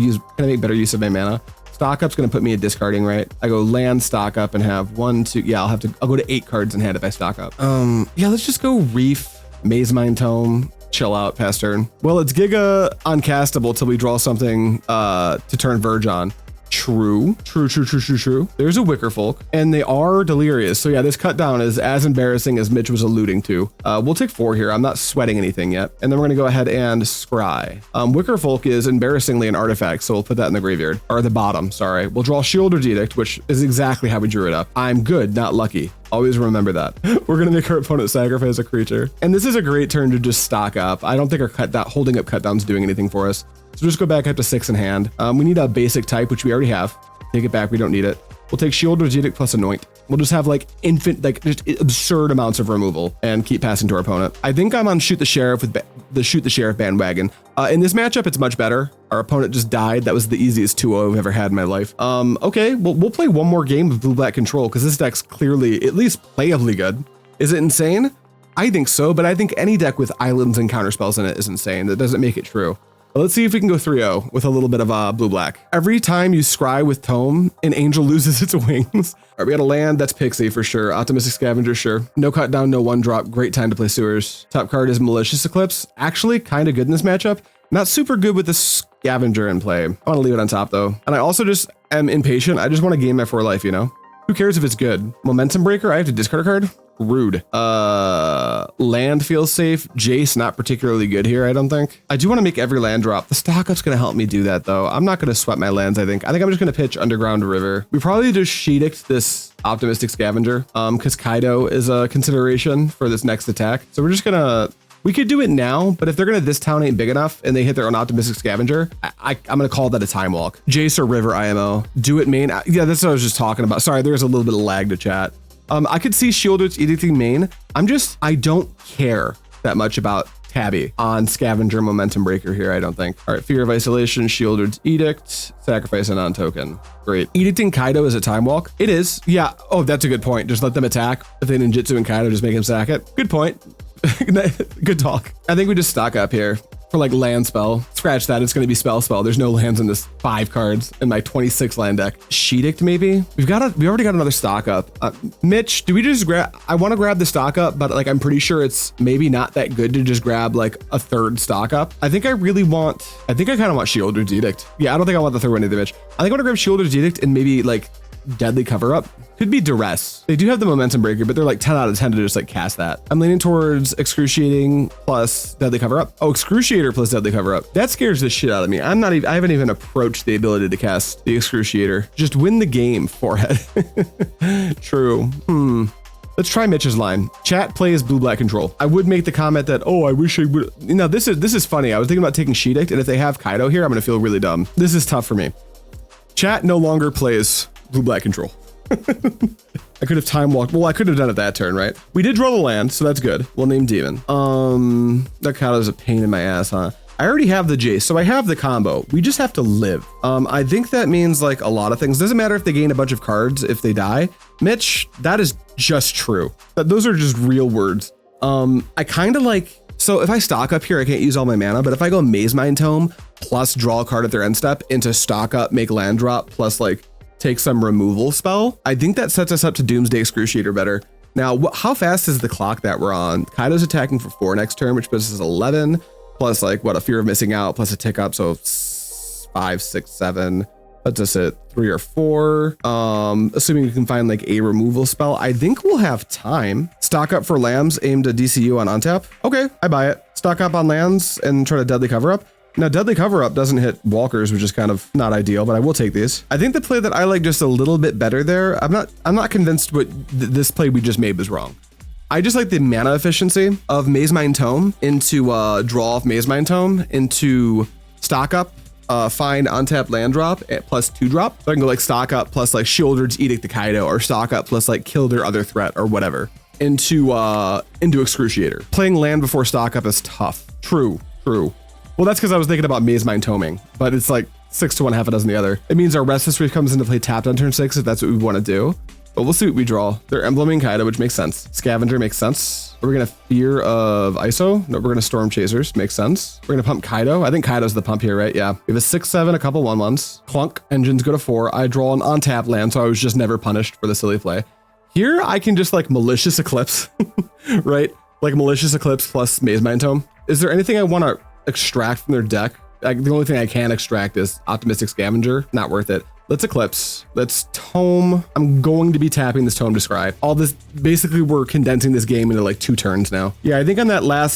make better use of my mana? Stock up's gonna put me at discarding, right? I go land, stock up, and have 1, 2. Yeah, I'll go to 8 cards in hand if I stock up. Yeah, let's just go Reef, Mazemind Tome. chill out past turn. Well, it's Giga uncastable till we draw something to turn Verge on. True. There's a Wicker Folk, and they are delirious. So yeah, this cut down is as embarrassing as Mitch was alluding to. We'll take 4 here. I'm not sweating anything yet. And then we're gonna go ahead and scry. Wicker Folk is embarrassingly an artifact, so we'll put that in the graveyard, or the bottom, sorry. We'll draw Sheoldred Edict, which is exactly how we drew it up. I'm good, not lucky. Always remember that. We're gonna make our opponent sacrifice a creature. And this is a great turn to just stock up. I don't think our holding up cut down's doing anything for us. So just go back up to 6 in hand. We need a basic type, which we already have. Take it back, we don't need it. We'll take Sheoldred Edict plus Anoint. We'll just have like just absurd amounts of removal and keep passing to our opponent. I think I'm on Shoot the Sheriff with the Shoot the Sheriff bandwagon. In this matchup, it's much better. Our opponent just died. That was the easiest 2-0 I've ever had in my life. Okay, we'll play one more game of Blue-Black Control because this deck's clearly at least playably good. Is it insane? I think so, but I think any deck with islands and counterspells in it is insane. That doesn't make it true. But let's see if we can go 3-0 with a little bit of blue-black. Every time you scry with Tome, an angel loses its wings. All right, we got a land, that's Pixie for sure. Optimistic Scavenger, sure. No cut down, no 1-drop, great time to play Sewers. Top card is Malicious Eclipse. Actually, kind of good in this matchup. Not super good with the Scavenger in play. I want to leave it on top though. And I also just am impatient. I just want to game my 4 life, you know? Who cares if it's good? Momentum Breaker, I have to discard a card? Rude. Land feels safe. Jace, not particularly good here, I don't think. I do want to make every land drop. The stock up's going to help me do that, though. I'm not going to sweat my lands, I think. I'm just going to pitch Underground River. We probably just Edict this Optimistic Scavenger, because Kaido is a consideration for this next attack. So we're just going to... We could do it now, but if they're gonna, this town ain't big enough and they hit their own Optimistic Scavenger, I'm gonna call that a time walk. Jace or River IMO. Do it main. Yeah, that's what I was just talking about. Sorry, there's a little bit of lag to chat. I could see Sheoldred's Edicting main. I don't care that much about Tabby on Scavenger Momentum Breaker here, I don't think. All right, Fear of Isolation, Sheoldred's Edict, sacrifice a non-token. Great. Edicting Kaido is a time walk. It is. Yeah. Oh, that's a good point. Just let them attack. If they ninjutsu and Kaido, just make him sack it. Good point. Good talk. I think we just stock up here for like land spell. Scratch that. It's going to be spell. There's no lands in this 5 cards in my 26 land deck. Edict maybe. We already got another stock up. Mitch, do we just grab? I want to grab the stock up, but like I'm pretty sure it's maybe not that good to just grab like a 3rd stock up. I think I kind of want Sheoldred's Edict. Yeah, I don't think I want the 3rd one either, Mitch. I think I want to grab Sheoldred's Edict and maybe like Deadly Cover Up. Could be Duress. They do have the Momentum Breaker, but they're like 10 out of 10 to just like cast that. I'm leaning towards Excruciating plus Deadly Cover Up. Oh, Excruciator plus Deadly Cover Up. That scares the shit out of me. I haven't even approached the ability to cast the Excruciator. Just win the game, forehead. True. Let's try Mitch's line. Chat plays Blue-Black Control. I would make the comment that, oh, I wish I would. You know, this is funny. I was thinking about taking Edict, and if they have Kaido here, I'm gonna feel really dumb. This is tough for me. Chat no longer plays Blue-Black Control. I could have time walked. Well, I could have done it that turn, right? We did draw the land, so that's good. We'll name Demon. That Kaido's a pain in my ass, huh? I already have the Jace, so I have the combo. We just have to live. I think that means like a lot of things. Doesn't matter if they gain a bunch of cards if they die. Mitch, that is just true. Those are just real words. I kind of like, so if I stock up here, I can't use all my mana, but if I go Mazemind Tome plus draw a card at their end step into stock up, make land drop, plus like take some removal spell, I think that sets us up to Doomsday Excruciator better. Now, how fast is the clock that we're on? Kaido's attacking for 4 next turn, which puts us 11, plus like what, a Fear of Missing Out, plus a tick up, so 5, 6, 7. Puts us at 3 or 4. Assuming we can find like a removal spell, I think we'll have time. Stock up for lambs, aimed at DCU on untap. Okay, I buy it. Stock up on lands and try to Deadly Cover Up. Now, Deadly Cover Up doesn't hit walkers, which is kind of not ideal, but I will take these. I think the play that I like just a little bit better there, I'm not convinced what this play we just made was wrong. I just like the mana efficiency of Mazemind Tome into draw off Mazemind Tome into stock up, find untapped land drop at plus 2 drop. So I can go like stock up plus like Sheoldred's Edict the Kaido, or stock up plus like kill their other threat or whatever into Excruciator. Playing land before stock up is tough. True. Well, that's because I was thinking about Mazemind Toming, but it's like 6 to 1, half a dozen the other. It means our Restless Reef comes into play tapped on turn 6 if that's what we want to do. But we'll see what we draw. They're embleming Kaido, which makes sense. Scavenger makes sense. Are we gonna Fear of ISO? No, we're gonna Storm Chasers. Makes sense. We're gonna pump Kaido. I think Kaido's the pump here, right? Yeah. We have a 6/7, a couple 1/1s. Clunk. Engines go to 4. I draw an on-tap land, so I was just never punished for the silly play. Here, I can just like Malicious Eclipse, right? Like Malicious Eclipse plus Mazemind Tome. Is there anything I want to extract from their deck? Like, the only thing I can extract is Optimistic Scavenger. Not worth it. Let's Eclipse. Let's Tome. I'm going to be tapping this Tome to scry. All this, basically we're condensing this game into like 2 turns now. Yeah, I think on that last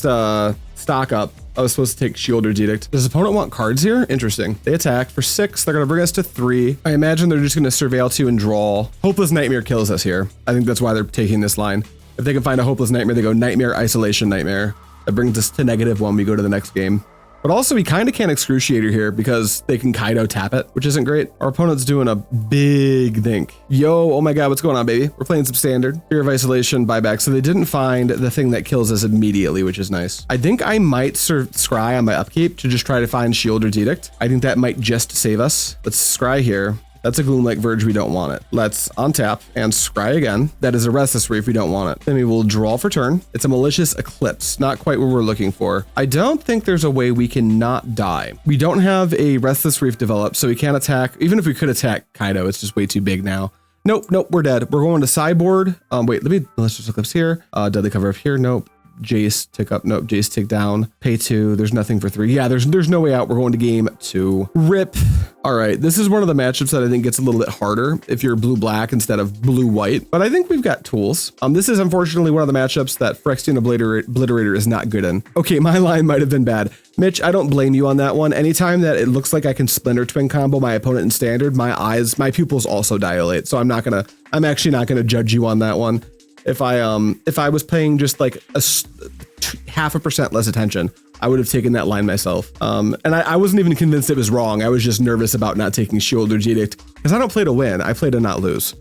stock up, I was supposed to take Sheoldred's Edict. Does opponent want cards here? Interesting. They attack for 6. They're going to bring us to 3. I imagine they're just going to Surveil 2 and draw. Hopeless Nightmare kills us here. I think that's why they're taking this line. If they can find a Hopeless Nightmare, they go Nightmare, Isolation, Nightmare. That brings us to -1. We go to the next game. But also, we kind of can't Excruciator here because they can Kaido tap it, which isn't great. Our opponent's doing a big think. Yo, oh my god, what's going on, baby? We're playing some standard. Fear of Isolation, buyback. So they didn't find the thing that kills us immediately, which is nice. I think I might scry on my upkeep to just try to find Sheoldred's Edict. I think that might just save us. Let's scry here. That's a Gloomlake Verge, we don't want it. Let's untap and scry again. That is a Restless Reef, we don't want it. Then we will draw for turn. It's a Malicious Eclipse, not quite what we're looking for. I don't think there's a way we can not die. We don't have a Restless Reef developed, so we can't attack. Even if we could attack Kaido, it's just way too big now. Nope, we're dead. We're going to sideboard. Wait, let me, Malicious Eclipse here. Deadly Cover up here, nope. Jace tick up, nope, Jace tick down, pay 2, there's nothing for 3. Yeah, there's no way out. We're going to game 2. Rip. All right, this is one of the matchups that I think gets a little bit harder if you're blue-black instead of blue-white, but I think we've got tools. This is unfortunately one of the matchups that Phyrexian Obliterator is not good in. Okay, my line might have been bad. Mitch, I don't blame you on that one. Anytime that it looks like I can Splinter Twin combo my opponent in standard, my pupils also dilate, so I'm actually not gonna judge you on that one. If I was paying just like a 0.5% less attention, I would have taken that line myself. And I wasn't even convinced it was wrong. I was just nervous about not taking Sheoldred's Edict because I don't play to win. I play to not lose.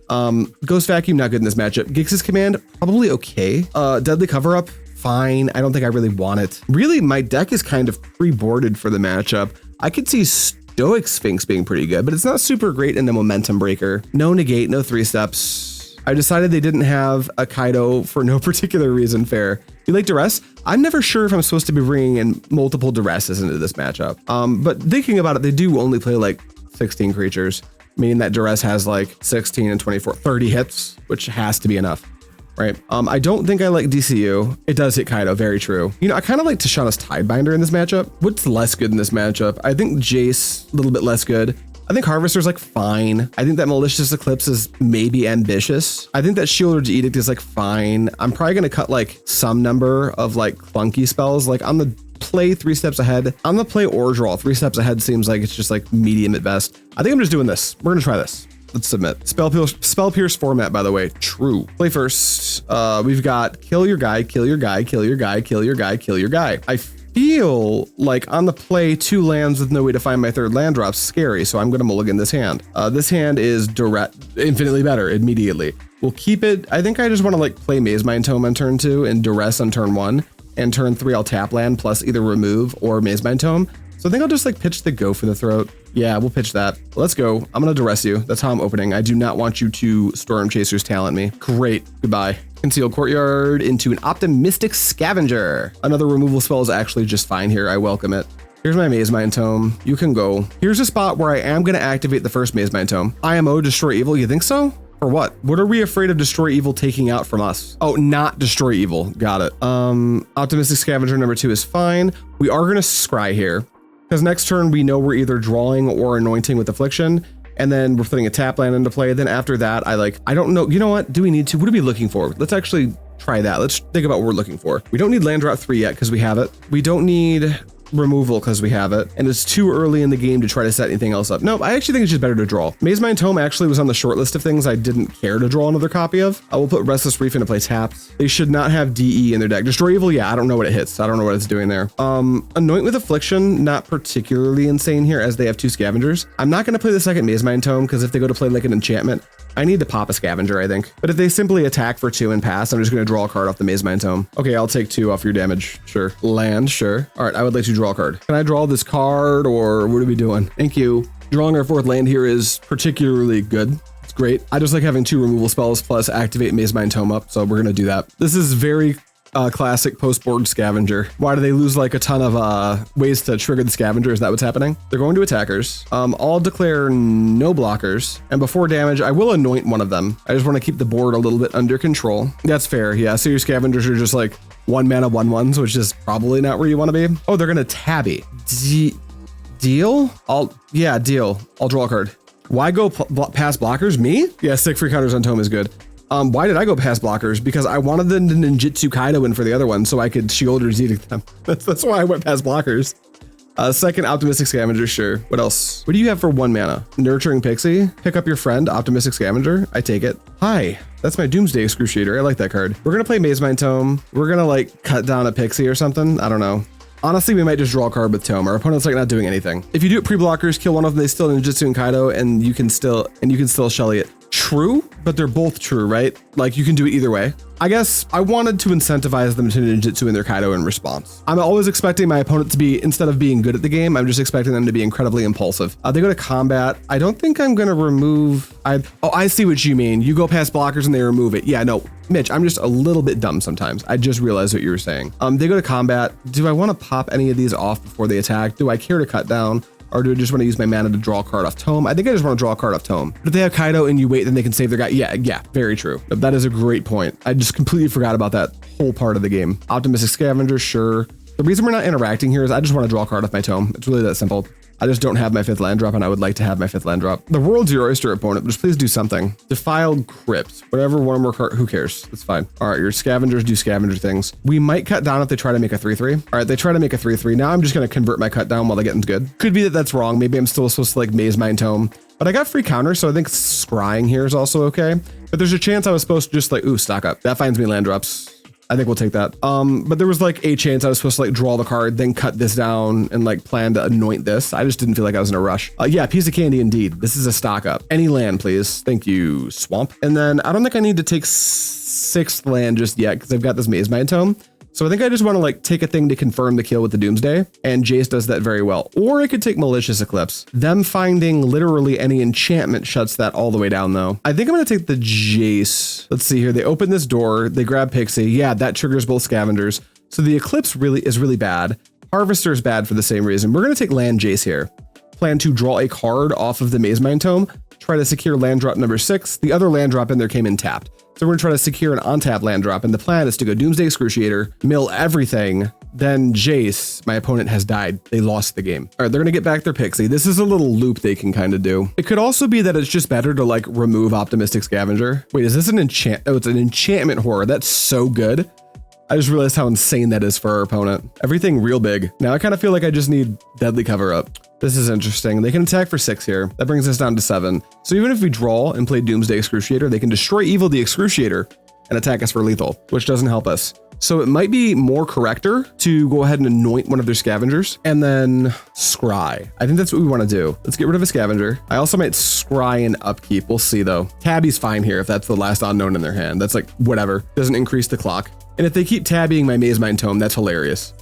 Ghost Vacuum, not good in this matchup. Gix's Command, probably okay. Deadly Cover Up, fine. I don't think I really want it. Really, my deck is kind of pre-boarded for the matchup. I could see Stoic Sphinx being pretty good, but it's not super great in the Momentum Breaker. No Negate, no 3 steps. I decided they didn't have a Kaido for no particular reason. Fair. You like Duress? I'm never sure if I'm supposed to be bringing in multiple Duresses into this matchup. But thinking about it, they do only play like 16 creatures, meaning that Duress has like 16 and 24, 30 hits, which has to be enough, right? I don't think I like DCU. It does hit Kaido, very true. You know, I kind of like Tishana's Tidebinder in this matchup. What's less good in this matchup? I think Jace, a little bit less good. I think Harvester's like fine. I think that Malicious Eclipse is maybe ambitious. I think that Sheoldred's Edict is like fine. I'm probably going to cut like some number of like clunky spells. Like on the play 3 steps ahead, on the play or draw 3 steps ahead seems like it's just like medium at best. I think I'm just doing this. We're going to try this. Let's submit. Spell Pierce format, by the way, true. Play first. We've got kill your guy, kill your guy, kill your guy, kill your guy, kill your guy. I feel like on the play 2 lands with no way to find my 3rd land drop's scary, so I'm going to mulligan this hand. This hand is Duress, infinitely better immediately. We'll keep it. I think I just want to like play Mazemind Tome on turn 2 and Duress on turn 1, and turn 3 I'll tap land plus either remove or Mazemind Tome. So I think I'll just like pitch the Go for the Throat. Yeah, we'll pitch that. Let's go. I'm going to Duress you. That's how I'm opening. I do not want you to Storm Chasers talent me. Great. Goodbye. Concealed Courtyard into an Optimistic Scavenger. Another removal spell is actually just fine here. I welcome it. Here's my Mazemind Tome. You can go. Here's a spot where I am going to activate the first Mazemind Tome. IMO, Destroy Evil. You think so? Or what? What are we afraid of Destroy Evil taking out from us? Oh, not Destroy Evil. Got it. Optimistic Scavenger number 2 is fine. We are going to scry here because next turn we know we're either drawing or anointing with Affliction. And then we're putting a tap land into play. Then after that, I don't know. You know what? Do we need to? What are we looking for? Let's actually try that. Let's think about what we're looking for. We don't need land drop 3 yet because we have it. We don't need removal because we have it, and it's too early in the game to try to set anything else up. No, I actually think it's just better to draw. Mazemind Tome actually was on the short list of things I didn't care to draw another copy of. I will put Restless Reef into play tapped. They should not have DE in their deck. Destroy Evil, yeah, I don't know what it hits. I don't know what it's doing there. Anoint with Affliction, not particularly insane here as they have 2 scavengers. I'm not going to play the second Mazemind Tome because if they go to play like an enchantment, I need to pop a scavenger, I think. But if they simply attack for 2 and pass, I'm just going to draw a card off the Mazemind Tome. Okay, I'll take 2 off your damage. Sure. Land, sure. All right, I would like to draw a card. Can I draw this card or what are we doing? Thank you. Drawing our 4th land here is particularly good. It's great. I just like having 2 removal spells plus activate Mazemind Tome up, so we're going to do that. This is very classic post-board scavenger. Why do they lose like a ton of ways to trigger the scavenger? Is that what's happening? They're going to attackers. I'll declare no blockers. And before damage, I will anoint one of them. I just want to keep the board a little bit under control. That's fair. Yeah, so your scavengers are just like 1 mana 1/1s, which is probably not where you want to be. Oh, they're going to tabby. Deal? Deal. I'll draw a card. Why go past blockers? Me? Yeah, 6 free counters on Tome is good. Why did I go past blockers? Because I wanted the ninjutsu Kaido in for the other one so I could Sheoldred Edict them. That's why I went past blockers. Second, Optimistic Scavenger, sure. What else? What do you have for 1 mana? Nurturing Pixie? Pick up your friend, Optimistic Scavenger. I take it. Hi, that's my Doomsday Excruciator. I like that card. We're gonna play Mazemind Tome. We're gonna like cut down a Pixie or something. I don't know. Honestly, we might just draw a card with Tome. Our opponent's like not doing anything. If you do it pre-blockers, kill one of them, they still ninjutsu and Kaido, and you can still Shelly it. True, but they're both true, right? Like you can do it either way. I guess I wanted to incentivize them to ninjutsu in their Kaido in response. I'm always expecting my opponent to be, instead of being good at the game, I'm just expecting them to be incredibly impulsive. They go to combat. I don't think I'm gonna remove, I see what you mean. You go past blockers and they remove it. Yeah, no, Mitch, I'm just a little bit dumb sometimes. I just realized what you were saying. They go to combat. Do I want to pop any of these off before they attack? Do I care to cut down? Or do I just want to use my mana to draw a card off Tome? I think I just want to draw a card off Tome. But if they have Kaido and you wait, then they can save their guy. Yeah, very true. That is a great point. I just completely forgot about that whole part of the game. Optimistic Scavenger, sure. The reason we're not interacting here is I just want to draw a card off my Tome. It's really that simple. I just don't have my 5th land drop, and I would like to have my 5th land drop. The world's your oyster, opponent. Just please do something. Defiled Crypt. Whatever, one more card. Who cares? It's fine. All right, your scavengers do scavenger things. We might cut down if they try to make a 3/3. All right, they try to make a 3/3. Now I'm just going to convert my cut down while they get into good. Could be that that's wrong. Maybe I'm still supposed to like Mazemind Tome. But I got free counter, so I think scrying here is also okay. But there's a chance I was supposed to just like, ooh, stock up. That finds me land drops. I think we'll take that. But there was like a chance I was supposed to like draw the card, then cut this down and like plan to anoint this. I just didn't feel like I was in a rush. Yeah, piece of candy indeed. This is a stock up. Any land, please. Thank you, Swamp. And then I don't think I need to take 6th land just yet because I've got this Mazemind Tome. So I think I just want to like take a thing to confirm the kill with the Doomsday, and Jace does that very well. Or I could take Malicious Eclipse. Them finding literally any enchantment shuts that all the way down though. I think I'm going to take the Jace. Let's see here. They open this door, they grab Pixie. Yeah, that triggers both scavengers. So the Eclipse is really bad. Harvester is bad for the same reason. We're going to take land Jace here. Plan to draw a card off of the Mazemind Tome. Try to secure land drop number 6. The other land drop in there came in tapped. So we're gonna try to secure an on-tap land drop, and the plan is to go Doomsday Excruciator, mill everything, then Jace, my opponent has died. They lost the game. All right, they're gonna get back their Pixie. This is a little loop they can kind of do. It could also be that it's just better to like remove Optimistic Scavenger. Wait, is this an enchant? Oh, it's an enchantment horror. That's so good. I just realized how insane that is for our opponent. Everything real big. Now I kind of feel like I just need Deadly Cover Up. This is interesting. They can attack for 6 here. That brings us down to 7. So even if we draw and play Doomsday Excruciator, they can destroy Evil the Excruciator and attack us for lethal, which doesn't help us. So it might be more correcter to go ahead and anoint one of their scavengers and then scry. I think that's what we want to do. Let's get rid of a scavenger. I also might scry and upkeep. We'll see though. Tabby's fine here if that's the last unknown in their hand. That's like whatever. Doesn't increase the clock. And if they keep tabbying my Mazemind Tome, that's hilarious.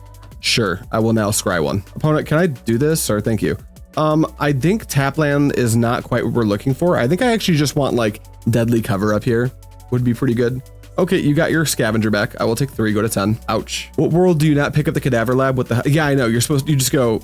Sure, I will now scry one. Opponent, can I do this? Or thank you. I think tap land is not quite what we're looking for. I think I actually just want like Deadly Cover Up here. Would be pretty good. Okay, you got your scavenger back. I will take 3, go to 10. Ouch. What world do you not pick up the Cadaver Lab? What the? Yeah, I know. You're supposed to, you just go.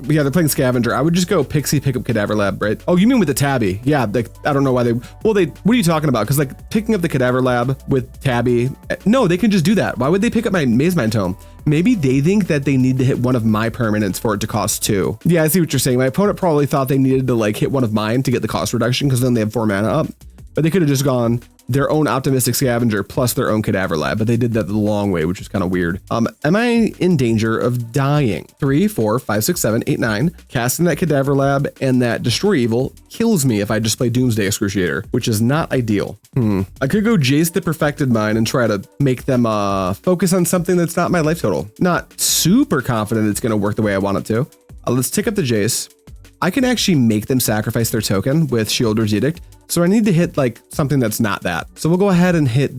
Yeah, they're playing scavenger. I would just go Pixie, pick up Cadaver Lab, right? Oh, you mean with the Tabby? Yeah, like, I don't know why they. Well, what are you talking about? Because like picking up the Cadaver Lab with Tabby. No, they can just do that. Why would they pick up my Mazemind Tome? Maybe they think that they need to hit one of my permanents for it to cost 2. Yeah, I see what you're saying. My opponent probably thought they needed to like hit one of mine to get the cost reduction because then they have 4 mana up. But they could have just gone their own Optimistic Scavenger plus their own Cadaver Lab, but they did that the long way, which is kind of weird. Am I in danger of dying? 3, 4, 5, 6, 7, 8, 9. Casting that Cadaver Lab and that Destroy Evil kills me if I just play Doomsday Excruciator, which is not ideal. I could go Jace the Perfected Mind and try to make them focus on something that's not my life total. Not super confident it's going to work the way I want it to. Let's tick up the Jace. I can actually make them sacrifice their token with Sheoldred's Edict. So I need to hit like something that's not that. So we'll go ahead and hit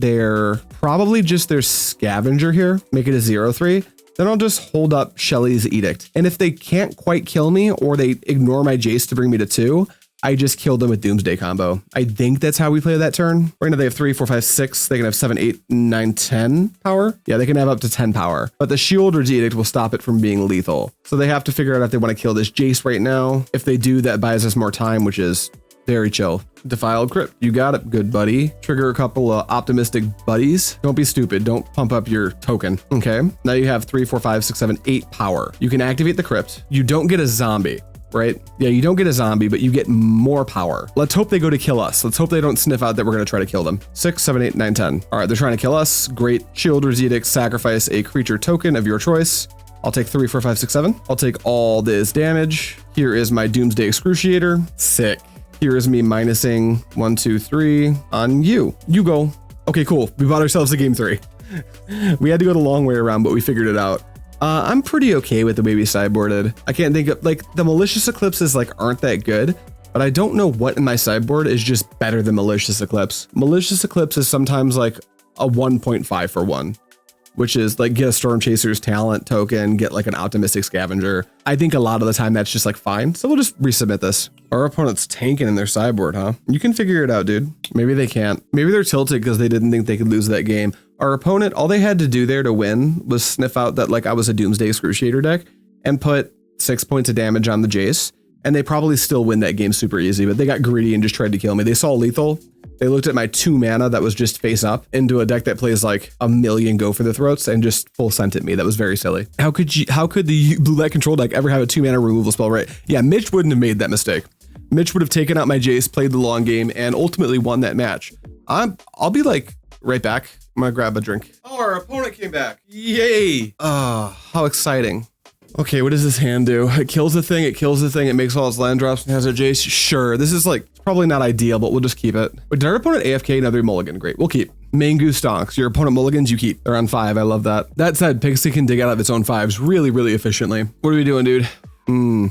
probably just their scavenger here, make it a 0/3. Then I'll just hold up Shelly's Edict. And if they can't quite kill me or they ignore my Jace to bring me to 2, I just killed them with Doomsday combo. I think that's how we play that turn. Right now they have 3, 4, 5, 6. They can have 7, 8, 9, 10 power. Yeah, they can have up to 10 power. But the Sheoldred's Edict will stop it from being lethal. So they have to figure out if they want to kill this Jace right now. If they do, that buys us more time, which is very chill. Defiled Crypt. You got it, good buddy. Trigger a couple of optimistic buddies. Don't be stupid. Don't pump up your token. Okay. Now you have 3, 4, 5, 6, 7, 8 power. You can activate the Crypt. You don't get a zombie, right? Yeah, you don't get a zombie, but you get more power. Let's hope they go to kill us. Let's hope they don't sniff out that we're going to try to kill them. 6, 7, 8, 9, 10. All right, they're trying to kill us. Great. Sheoldred's Edict. Sacrifice a creature token of your choice. I'll take 3, 4, 5, 6, 7. I'll take all this damage. Here is my Doomsday Excruciator. Sick. Here is me minusing 1, 2, 3 on you. You go. Okay, cool. We bought ourselves a game 3. We had to go the long way around, but we figured it out. I'm pretty okay with the way we sideboarded. I can't think of, like, the Malicious Eclipses like aren't that good, but I don't know what in my sideboard is just better than Malicious Eclipse. Malicious Eclipse is sometimes like a 1.5 for 1. Which is like get a Storm Chaser's talent token, get like an Optimistic Scavenger. I think a lot of the time that's just like fine. So we'll just resubmit this. Our opponent's tanking in their sideboard, huh? You can figure it out, dude. Maybe they can't. Maybe they're tilted because they didn't think they could lose that game. Our opponent, all they had to do there to win was sniff out that like I was a Doomsday Excruciator deck and put 6 points of damage on the Jace. And they probably still win that game super easy, but they got greedy and just tried to kill me. They saw lethal. They looked at my 2 mana that was just face up into a deck that plays like a million go for the throats and just full sent at me. That was very silly. How could the blue-black control deck ever have a 2 mana removal spell, right? Yeah, Mitch wouldn't have made that mistake. Mitch would have taken out my Jace, played the long game, and ultimately won that match. I'll be like right back. I'm gonna grab a drink. Oh, our opponent came back. Yay. How exciting. Okay, what does this hand do? It kills the thing, it makes all its land drops and has a Jace. Sure, this is like probably not ideal, but we'll just keep it. But did our opponent AFK? Another mulligan. Great, we'll keep. Mangu stonks. Your opponent mulligans, you keep. They're on 5. I love that. That said, Pixie can dig out of its own 5s really, really efficiently. What are we doing, dude?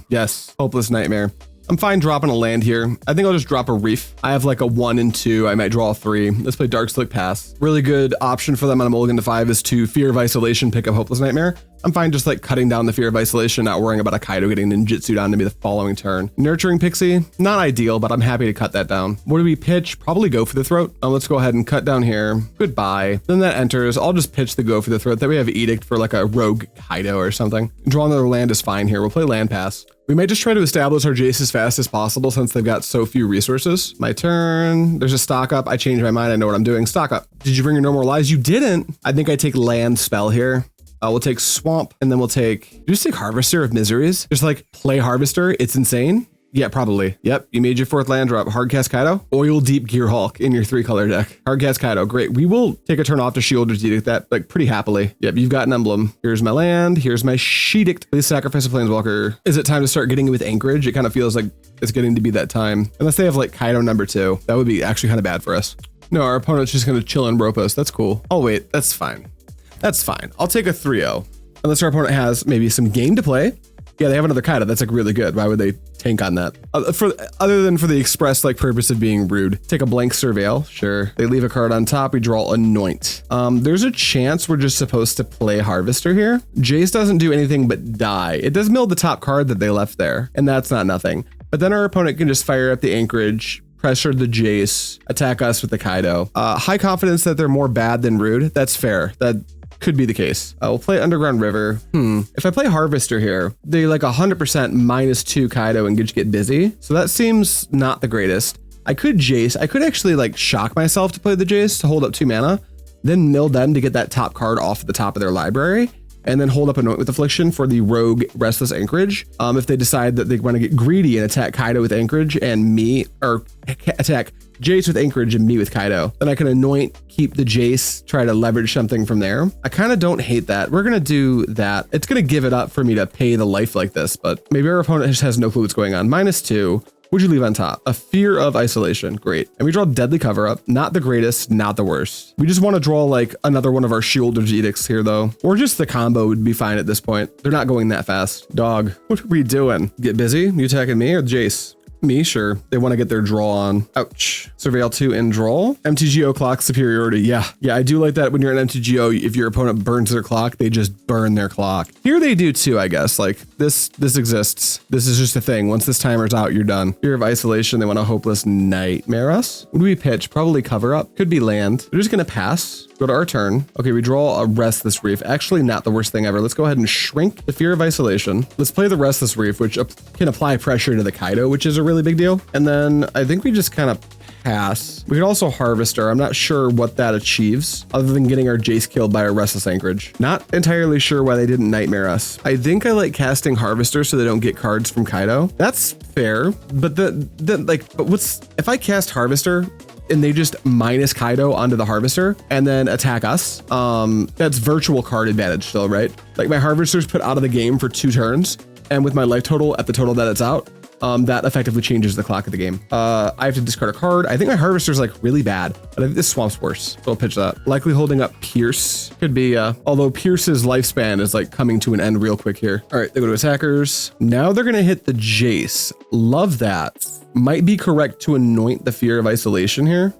Yes, Hopeless Nightmare. I'm fine dropping a land here. I think I'll just drop a Reef. I have like a 1 and 2. I might draw a 3. Let's play Darkslick Pass. Really good option for them on a mulligan to 5 is to Fear of Isolation, pick up Hopeless Nightmare. I'm fine just like cutting down the Fear of Isolation, not worrying about a Kaido getting ninjutsu'd on to me the following turn. Nurturing Pixie, not ideal, but I'm happy to cut that down. What do we pitch? Probably Go for the Throat. Let's go ahead and cut down here. Goodbye. Then that enters. I'll just pitch the Go for the Throat. That we have Edict for like a rogue Kaido or something. Draw another land is fine here. We'll play Land Pass. We might just try to establish our Jace as fast as possible since they've got so few resources. My turn. There's a stock up. I changed my mind. I know what I'm doing. Stock up. Did you bring your No More Lies? You didn't. I think I take land spell here. We'll take Swamp and then we'll take, just take Harvester of Miseries. Just like play Harvester. It's insane. Yeah, probably. Yep. You made your 4th land drop. Hardcast Kaido. Oil Deep Gear Hulk in your 3-color deck. Hardcast Kaido. Great. We will take a turn off to Sheoldred's Edict that like pretty happily. Yep. You've got an emblem. Here's my land. Here's my Edict. Please sacrifice a Planeswalker. Is it time to start getting it with Anchorage? It kind of feels like it's getting to be that time. Unless they have like Kaido number 2. That would be actually kind of bad for us. No, our opponent's just going to chill and rope us. That's cool. Oh, wait. That's fine. That's fine. I'll take a 3-0. Unless our opponent has maybe some game to play. Yeah, they have another Kaido. That's like really good. Why would they tank on that? Other than for the express like purpose of being rude. Take a blank Surveil. Sure. They leave a card on top. We draw Anoint. There's a chance we're just supposed to play Harvester here. Jace doesn't do anything but die. It does mill the top card that they left there, and that's not nothing. But then our opponent can just fire up the Anchorage, pressure the Jace, attack us with the Kaido. High confidence that they're more bad than rude. That's fair. That could be the case. We'll play Underground River. If I play Harvester here, they like 100% -2 Kaido and just get busy. So that seems not the greatest. I could Jace. I could actually like shock myself to play the Jace to hold up 2 mana, then mill them to get that top card off the top of their library, and then hold up Anoint with Affliction for the rogue Restless Anchorage. If they decide that they want to get greedy and attack Kaido with Anchorage and me, or attack Jace with Anchorage and me with Kaido, then I can Anoint, keep the Jace, try to leverage something from there. I kind of don't hate that. We're going to do that. It's going to give it up for me to pay the life like this, but maybe our opponent just has no clue what's going on. -2. What'd you leave on top? A Fear of Isolation. Great. And we draw Deadly Cover Up. Not the greatest, not the worst. We just want to draw like another one of our Sheoldred's Edicts here though. Or just the combo would be fine at this point. They're not going that fast. Dog, what are we doing? Get busy? You attacking me or Jace? Me, sure. They want to get their draw on. Ouch. Surveil 2 and draw. MTGO clock superiority. Yeah, I do like that when you're an MTGO, if your opponent burns their clock, they just burn their clock. Here they do too, I guess. Like this exists. This is just a thing. Once this timer's out, you're done. Fear of Isolation, they want to Hopeless Nightmare us. What do we pitch? Probably Cover Up. Could be land. We're just going to pass. Go to our turn. Okay, we draw a Restless Reef. Actually, not the worst thing ever. Let's go ahead and shrink the Fear of Isolation. Let's play the Restless Reef, which can apply pressure to the Kaido, which is a really big deal. And then I think we just kind of pass. We could also Harvester. I'm not sure what that achieves other than getting our Jace killed by a Restless Anchorage. Not entirely sure why they didn't Nightmare us. I think I like casting Harvester so they don't get cards from Kaido. That's fair, but if I cast Harvester and they just minus Kaido onto the Harvester and then attack us, that's virtual card advantage still, right? Like my Harvester's put out of the game for 2 turns, and with my life total at the total that it's out, that effectively changes the clock of the game. I have to discard a card. I think my Harvester's like really bad, but I think this Swamp's worse. So I'll pitch that. Likely holding up Pierce. Could be, although Pierce's lifespan is like coming to an end real quick here. All right, they go to attackers. Now they're gonna hit the Jace. Love that. Might be correct to Anoint the Fear of Isolation here.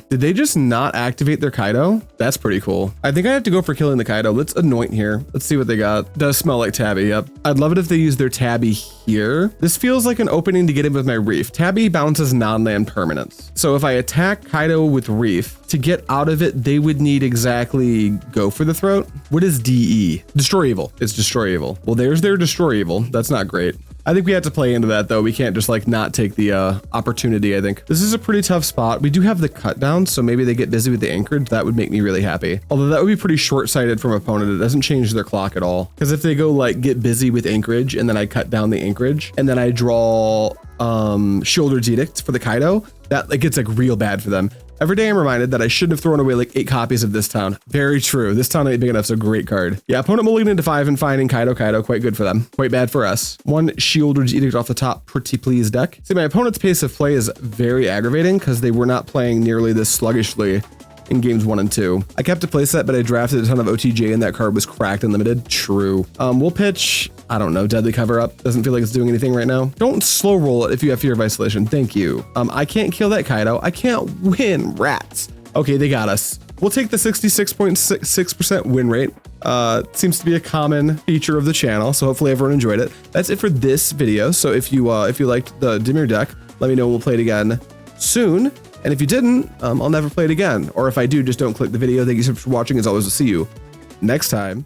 Did they just not activate their Kaido? That's pretty cool. I think I have to go for killing the Kaido. Let's Anoint here. Let's see what they got. Does smell like Tabby, yep. I'd love it if they use their Tabby here. This feels like an opening to get in with my Reef. Tabby bounces non-land permanents. So if I attack Kaido with Reef, to get out of it, they would need exactly Go for the Throat. What is DE? Destroy Evil. It's Destroy Evil. Well, there's their Destroy Evil. That's not great. I think we have to play into that though. We can't just like not take the opportunity, I think. This is a pretty tough spot. We do have the cut down, so maybe they get busy with the anchorage. That would make me really happy. Although that would be pretty short-sighted from opponent. It doesn't change their clock at all. Because if they go like get busy with anchorage and then I cut down the anchorage and then I draw Sheoldred's Edict for the Kaido, that like gets like real bad for them. Every day I'm reminded that I shouldn't have thrown away like 8 copies of this town. Very true. This town ain't big enough, so great card. Yeah, opponent mulligan into 5 and finding Kaido, quite good for them. Quite bad for us. 1 Sheoldred's Edict off the top, pretty please deck. See, my opponent's pace of play is very aggravating because they were not playing nearly this sluggishly in games 1 and 2. I kept a playset, but I drafted a ton of OTJ and that card was cracked and limited. True. We'll pitch, I don't know, Deadly Cover Up. Doesn't feel like it's doing anything right now. Don't slow roll it if you have Fear of Isolation. Thank you. I can't kill that Kaido. I can't win, rats. Okay, they got us. We'll take the 66.66% win rate. Seems to be a common feature of the channel, so hopefully everyone enjoyed it. That's it for this video. So if you liked the Dimir deck, let me know. We'll play it again soon. And if you didn't, I'll never play it again. Or if I do, just don't click the video. Thank you so much for watching. As always, we'll see you next time.